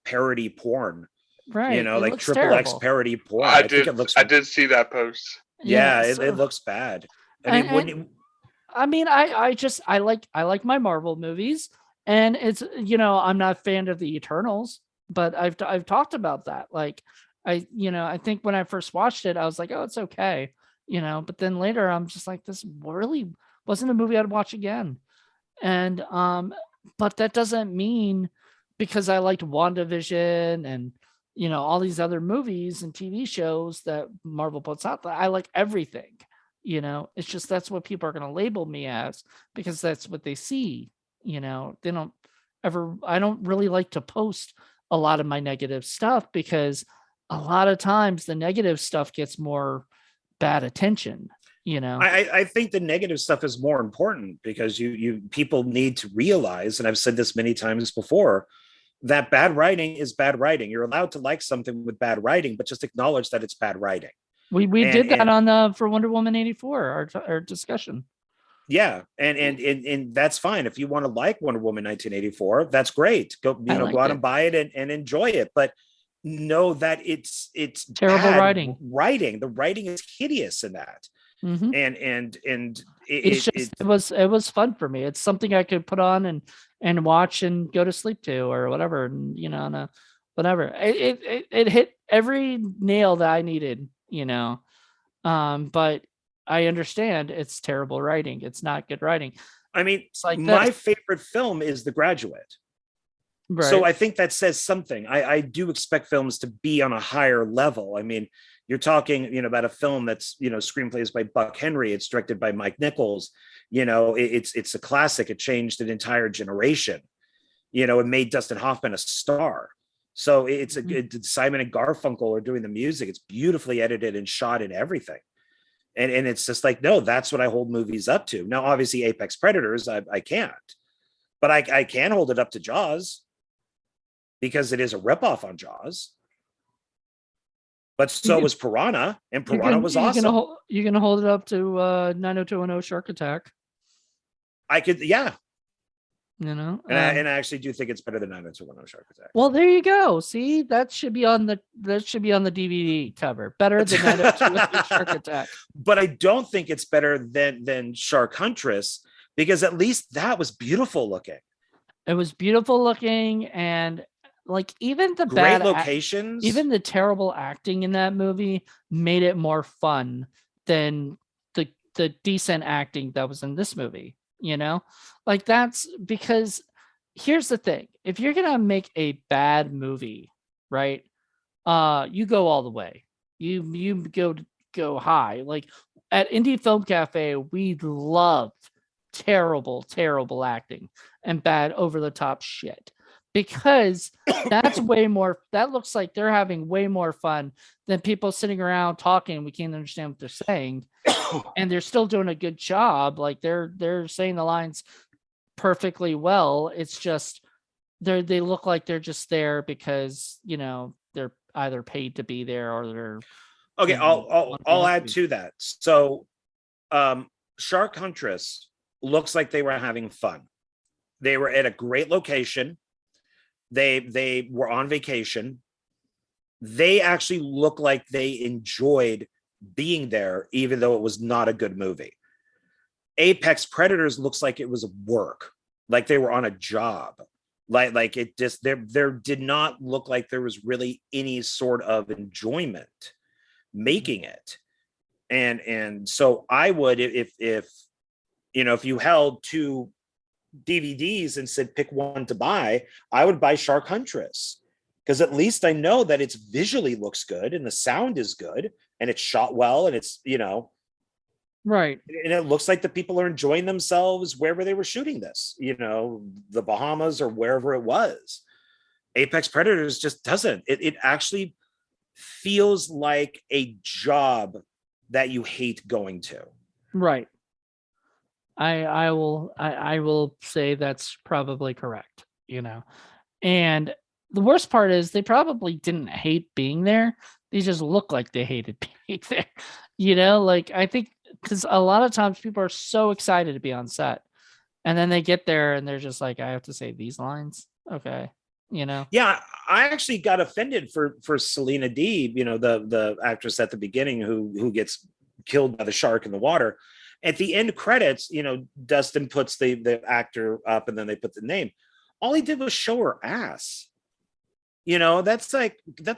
parody porn. right. It Like looks triple X terrible. parody porn. I think it looks. I did see that post. Yeah, so- it looks bad. I mean, And- wouldn't you? I mean, I like my Marvel movies, and it's I'm not a fan of the Eternals, but I've talked about that. Like I think when I first watched it, I was like, oh, it's okay, but then later I'm just like, this really wasn't a movie I'd watch again. And but that doesn't mean because I liked WandaVision and all these other movies and TV shows that Marvel puts out that I like everything. It's just that's what people are going to label me as because that's what they see. They don't I don't really like to post a lot of my negative stuff because a lot of times the negative stuff gets more bad attention. I think the negative stuff is more important because you people need to realize, and I've said this many times before, that bad writing is bad writing. You're allowed to like something with bad writing, but just acknowledge that it's bad writing. We did that on for Wonder Woman 84, our discussion. Yeah, and that's fine. If you want to like Wonder Woman 1984, that's great. Go go out and buy it and enjoy it. But know that it's terrible bad writing. The writing is hideous in that. Mm-hmm. And it was fun for me. It's something I could put on and watch and go to sleep to or whatever. And whatever. It hit every nail that I needed. But I understand it's terrible writing. It's not good writing. I mean, It's like my this, favorite film is The Graduate. So right? I think that says something. I do expect films to be on a higher level. I mean, you're talking, about a film that's, screenplays by Buck Henry. It's directed by Mike Nichols. It's a classic. It changed an entire generation. It made Dustin Hoffman a star. So Simon and Garfunkel are doing the music. It's beautifully edited and shot and everything. And it's just like, no, that's what I hold movies up to. Now, obviously, Apex Predators, I can't, but I can hold it up to Jaws because it is a ripoff on Jaws. But so was Piranha, and Piranha was awesome. You're gonna hold it up to 90210 Shark Attack. I could, yeah. And I actually do think it's better than 90210 Shark Attack. Well, there you go. See, that should be on the DVD cover. Better than 90210 Shark Attack. But I don't think it's better than Shark Huntress, because at least that was beautiful looking. It was beautiful looking, and like even the great bad locations, even the terrible acting in that movie made it more fun than the decent acting that was in this movie. Like that's because here's the thing: if you're gonna make a bad movie, right? You go all the way. You go high. Like at Indie Film Cafe, we loved terrible acting and bad over the top shit, because that's way more, that looks like they're having way more fun than people sitting around talking. We can't understand what they're saying. And they're still doing a good job. Like they're saying the lines perfectly well. It's just they look like they're just there because, they're either paid to be there or they're okay. I'll add to that. So Shark Huntress looks like they were having fun. They were at a great location. They were on vacation. They actually look like they enjoyed being there, even though it was not a good movie. Apex Predators looks like it was work, like they were on a job. Like it just there did not look like there was really any sort of enjoyment making it. And so I would, if you held two DVDs and said pick one to buy, I would buy Shark Huntress, because at least I know that it's visually looks good and the sound is good and it's shot well and it's right, and it looks like the people are enjoying themselves wherever they were shooting this, the Bahamas or wherever it was. Apex Predators just doesn't. It actually feels like a job that you hate going to. right. I will say that's probably correct, and the worst part is they probably didn't hate being there. They just look like they hated being there, like I think, because a lot of times people are so excited to be on set and then they get there and they're just like, I have to say these lines. Okay. Yeah, I actually got offended for Selena D, the actress at the beginning who gets killed by the shark in the water. At the end credits, Dustin puts the actor up and then they put the name. All he did was show her ass. That's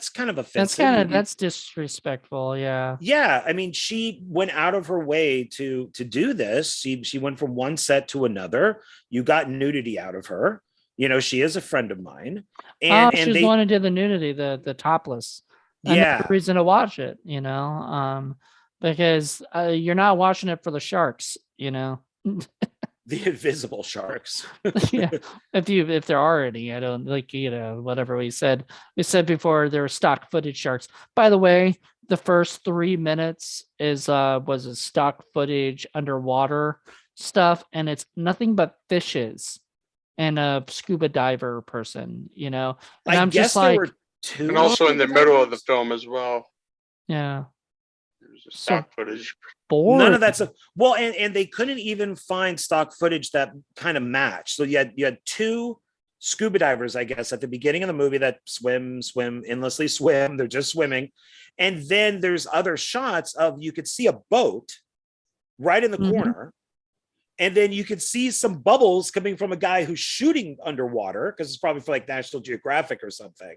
kind of offensive. That's disrespectful. Yeah. Yeah. I mean, she went out of her way to do this. She went from one set to another. You got nudity out of her. She is a friend of mine. And she's the one who did the nudity, the topless. Yeah. Reason to watch it, because you're not watching it for the sharks, The invisible sharks. Yeah, if there are any. I don't like, whatever we said before, there were stock footage sharks. By the way, the first 3 minutes was a stock footage underwater stuff, and it's nothing but fishes and a scuba diver person, and I'm just like, there were two, and also in the middle of the film as well. Yeah. There's a stock footage. Boring. None of that stuff. Well, and they couldn't even find stock footage that kind of matched. So you had two scuba divers, I guess, at the beginning of the movie that endlessly swim. They're just swimming. And then there's other shots of, you could see a boat right in the corner. And then you could see some bubbles coming from a guy who's shooting underwater, because it's probably for like National Geographic or something.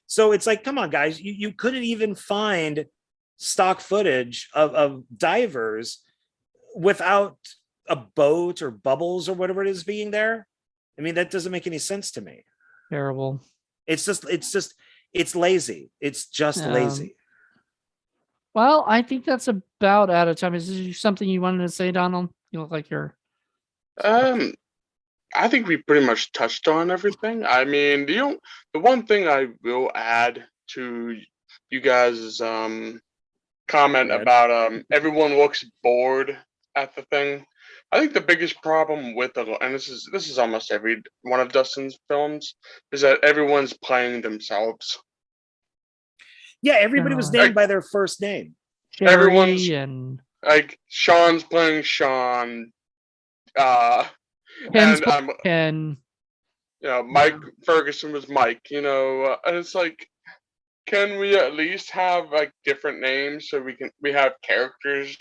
So it's like, come on, guys, you couldn't even find stock footage of divers without a boat or bubbles or whatever it is being there. I mean, that doesn't make any sense to me. Terrible. It's lazy. It's just lazy. Well, I think that's about out of time. Is there something you wanted to say, Donald? You look like you're. I think we pretty much touched on everything. I mean, the one thing I will add to you guys' comment about everyone looks bored at the thing. I think the biggest problem with and this is almost every one of Dustin's films, is that everyone's playing themselves. Yeah, everybody was named by their first name. Everyone's and like Sean's playing Sean. Ken's and Ken. Mike Ferguson was Mike. And it's like, can we at least have like different names so we have characters?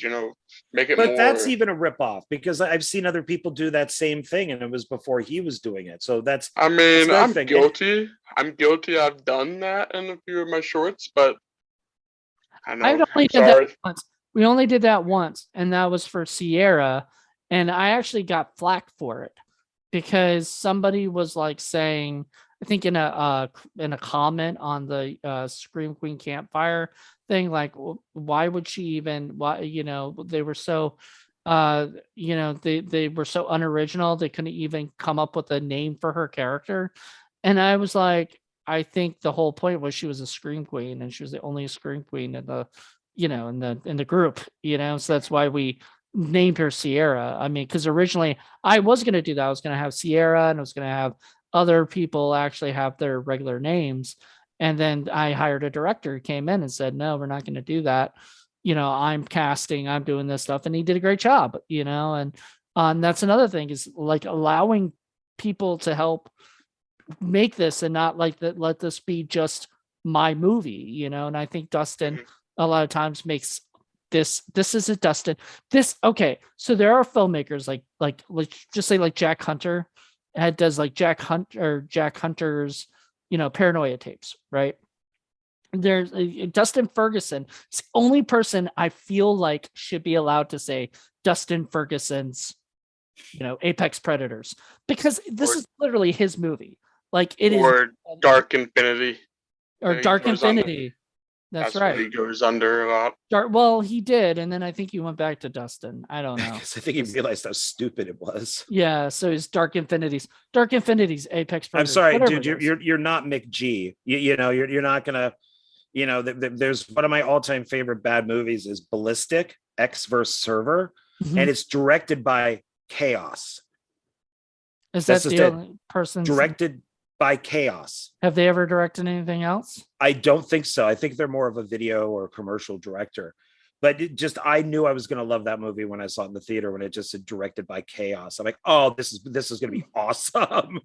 Make it. But more... that's even a ripoff, because I've seen other people do that same thing, and it was before he was doing it. So that's. I mean, I'm thing. guilty. I'm guilty. I've done that in a few of my shorts, but I know. We only did that once, and that was for Sierra, and I actually got flack for it because somebody was like saying, I think in a comment on the Scream Queen campfire thing, like, why would she even? Why they were so they were so unoriginal, they couldn't even come up with a name for her character, and I was like, I think the whole point was she was a Scream Queen, and she was the only Scream Queen in the in the group, so that's why we named her Sierra. I mean, because originally I was going to do that. I was going to have Sierra, and I was going to have other people actually have their regular names. And then I hired a director who came in and said, no, we're not going to do that. I'm casting, I'm doing this stuff. And he did a great job, and that's another thing, is like allowing people to help make this, and not like that, let this be just my movie, and I think Dustin a lot of times makes this isn't Dustin. Okay. So there are filmmakers like let's just say like Jack Hunter does like Jack Hunter's, paranoia tapes, right? There's Dustin Ferguson. It's the only person I feel like should be allowed to say Dustin Ferguson's, Apex Predators, because this is literally his movie. Like it is. Or Dark Infinity. Or Dark Infinity. That's right. He goes under a lot. Well, he did, and then I think he went back to Dustin. I don't know. I think he realized how stupid it was. Yeah, so it's Dark Infinity's Apex Predators. I'm sorry, dude. You're not McG. You're not gonna. There's one of my all-time favorite bad movies is Ballistic X vs. Server, and it's directed by Chaos. Is that the only person directed by Chaos? Have they ever directed anything else? I don't think so. I think they're more of a video or commercial director. But I knew I was going to love that movie when I saw it in the theater, when it just said directed by Chaos. I'm like, oh, this is going to be awesome.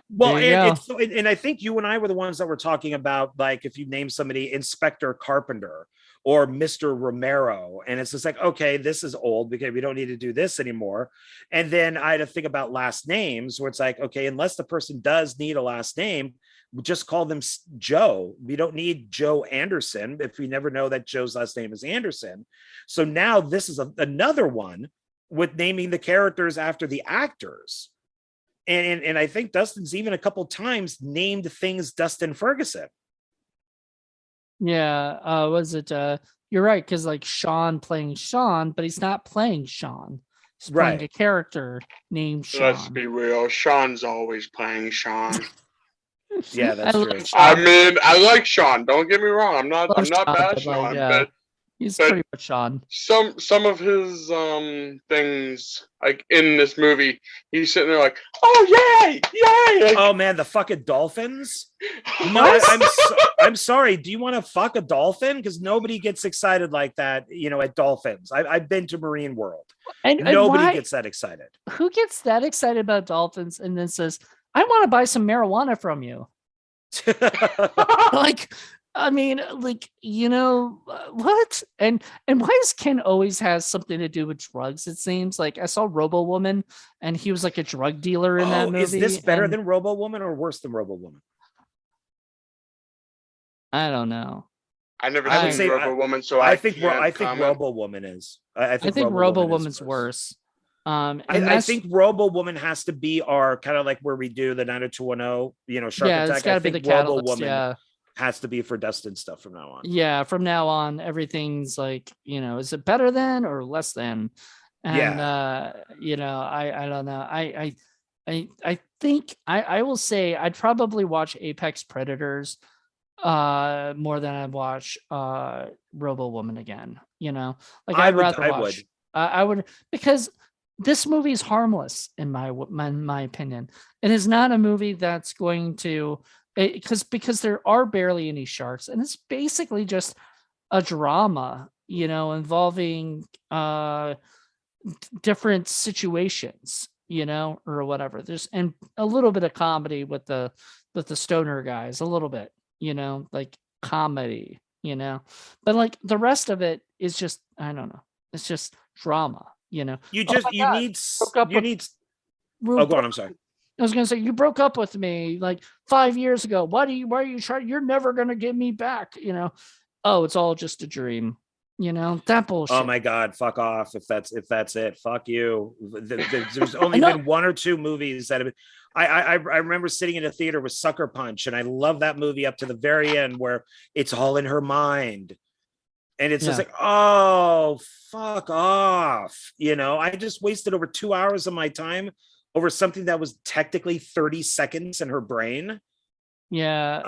Well, and I think you and I were the ones that were talking about, like, if you name somebody Inspector Carpenter or Mr. Romero, and it's just like, okay, this is old because we don't need to do this anymore. And then I had to think about last names, where it's like, okay, unless the person does need a last name, just call them Joe. We don't need Joe Anderson if we never know that Joe's last name is Anderson. So now this is another one with naming the characters after the actors. And I think Dustin's even a couple times named things Dustin Ferguson. Yeah, was it you're right, because like Sean playing Sean, but he's not playing Sean. He's playing a character named Sean. Let's be real, Sean's always playing Sean. Yeah, that's true. I mean, I like Sean. Don't get me wrong. I'm not bashing on, but he's pretty much Sean. Some of his things, like in this movie, he's sitting there like, oh yay, yay! Like, oh man, the fucking dolphins. No, I'm sorry. Do you want to fuck a dolphin? Because nobody gets excited like that, at dolphins. I've been to Marine World, and nobody gets that excited. Who gets that excited about dolphins and then says, I want to buy some marijuana from you? Like, I mean, like, what? And why does Ken always has something to do with drugs? It seems like I saw Robo Woman, and he was like a drug dealer in that movie. Is this better than Robo Woman or worse than Robo Woman? I don't know. I never I would seen say Robo Woman, so I I think can't I think comment. Robo Woman is. I I think think Robo Woman is Woman's worse. And I that's think Robo Woman has to be our kind of like where we do the 90210, Shark yeah, it's Attack. got I to be the think Robo catalyst. Woman Yeah, has to be for Dustin stuff from now on. yeah. From now on, everything's like, is it better than or less than? And I don't know. I think I will say I'd probably watch Apex Predators more than I'd watch Robo Woman again. Like I'd rather watch. I would, because this movie is harmless in my opinion. It is not a movie that's going to, because there are barely any sharks, and it's basically just a drama, involving different situations, or whatever. There's and a little bit of comedy with the stoner guys, a little bit, like comedy, but like the rest of it is just, I don't know. It's just drama, You Oh just my you God, need broke up you with need Ru- oh go on, I'm sorry. I was gonna say, you broke up with me like 5 years ago. Why are you trying? You're never gonna get me back, Oh, it's all just a dream, that bullshit. Oh my God, fuck off. If that's it, fuck you. There's only know. been one or two movies that have been, I remember sitting in a theater with Sucker Punch, and I love that movie up to the very end where it's all in her mind. And it's just Yeah. like, oh, fuck off. I just wasted over 2 hours of my time over something that was technically 30 seconds in her brain. Yeah.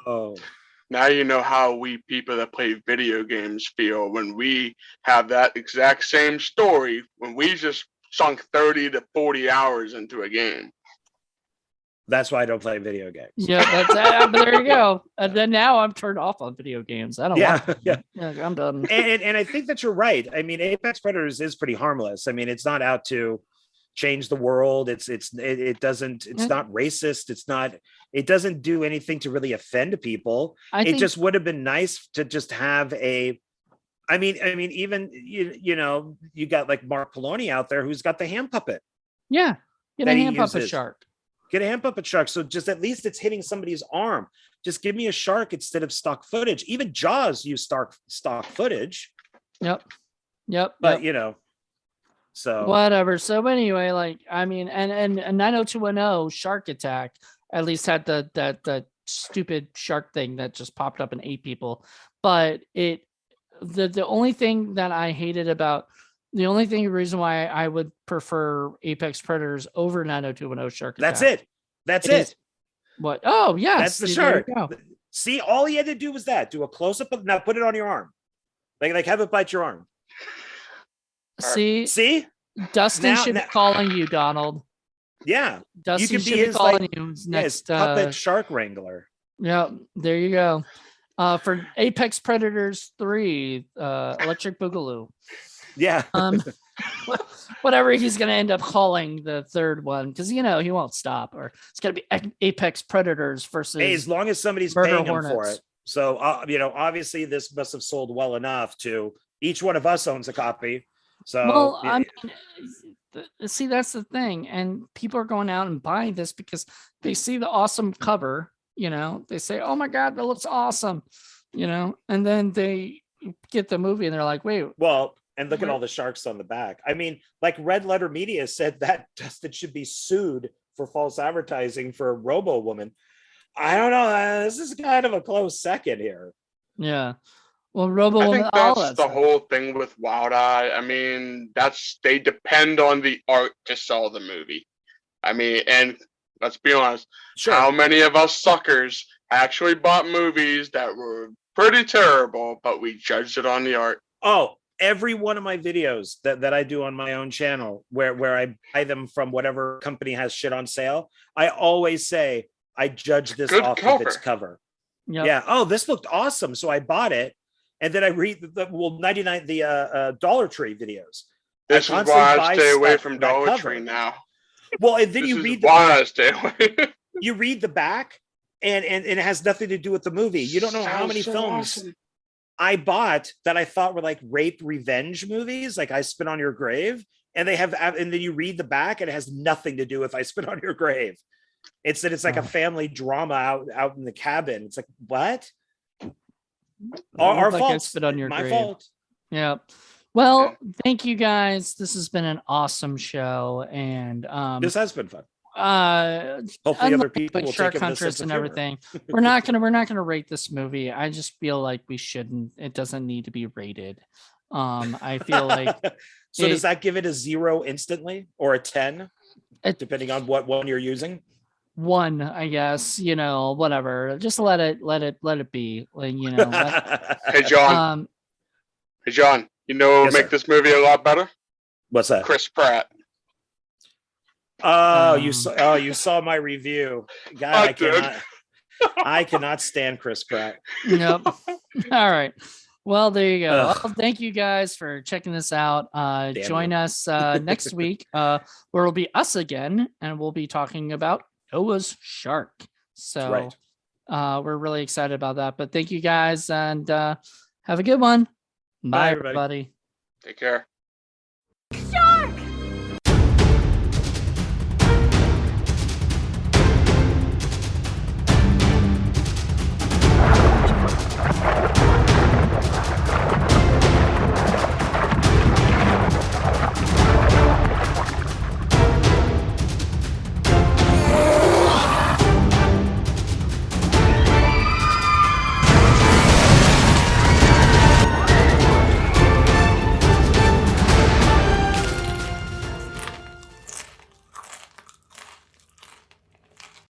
Oh. Now you know how we people that play video games feel when we have that exact same story when we just sunk 30 to 40 hours into a game. That's why I don't play video games. Yeah, that's but there you go. And then now I'm turned off on video games. I don't want them. Yeah. I'm done. And I think that you're right. I mean, Apex Predators is pretty harmless. I mean, it's not out to change the world. It's not racist. It doesn't do anything to really offend people. It just would have been nice to just have I mean, even you got like Mark Poloni out there who's got the hand puppet. Yeah, get a hand puppet shark. Get a hand puppet shark. So just at least it's hitting somebody's arm. Just give me a shark instead of stock footage. Even Jaws use stock footage. Yep. But so whatever. So anyway, like, I mean, and 90210 Shark Attack at least had that stupid shark thing that just popped up and ate people. But the only thing that I hated about the reason why I would prefer Apex Predators over 90210 Shark Attack. That's it. What? Oh, yes. That's the shark. See, all he had to do was do a close up of, now put it on your arm. Like have it bite your arm. See? Dustin should be calling you, Donald. Yeah. Dustin should be calling you next puppet shark wrangler. Yeah, there you go. For Apex Predators 3, Electric Boogaloo. Yeah. Whatever he's going to end up calling the third one, because he won't stop, or it's going to be Apex Predators versus. Hey, as long as somebody's paying him for it. So obviously this must have sold well enough to each one of us owns a copy. So well, I mean, see, that's the thing, and people are going out and buying this because they see the awesome cover. They say, "Oh my God, that looks awesome," and then they get the movie and they're like, "Wait, well." And look at all the sharks on the back. I mean, like Red Letter Media said that Dustin should be sued for false advertising for Robo Woman. I don't know. This is kind of a close second here. Yeah. Well, Robo Woman. I think that's the whole thing with Wild Eye. I mean, they depend on the art to sell the movie. I mean, and let's be honest, how many of us suckers actually bought movies that were pretty terrible, but we judged it on the art? Oh, every one of my videos that I do on my own channel where I buy them from whatever company has shit on sale, I always say I judge this off of its cover. Yep. Yeah. Oh, this looked awesome. So I bought it. And then I read the Dollar Tree videos. This is why I stay away from Dollar Tree now. Well, and then you read you read the back and it has nothing to do with the movie. You don't know how many films I bought that I thought were like rape revenge movies, like I Spit on Your Grave, and then you read the back and it has nothing to do with I Spit on Your Grave. It's like a family drama out in the cabin. It's like, what? Our Looked like I fault. spit on your My grave. fault. Yeah. Well, thank you guys. This has been an awesome show, and This has been fun. unlike Hopefully, other people like will Shark take it with a Hunters sense of and humor. everything, we're not gonna rate this movie. I just feel like we shouldn't. It doesn't need to be rated. I feel like So does it- that give it a 0 instantly or a 10, It- depending on what one you're using? 1, I guess. Whatever. Just let it be. Like Hey John, um, hey John, you know what would Yes, make sir. this movie a lot better? What's that? Chris Pratt. Oh, you saw my review. God, I I did. I cannot stand Chris Pratt. Nope. All right. Well, there you go. Ugh. Well, thank you guys for checking this out. Join you. us next week, where it'll be us again, and we'll be talking about Noah's Shark. So Right. we're really excited about that. But thank you guys, and have a good one. Bye, everybody. everybody. Take care.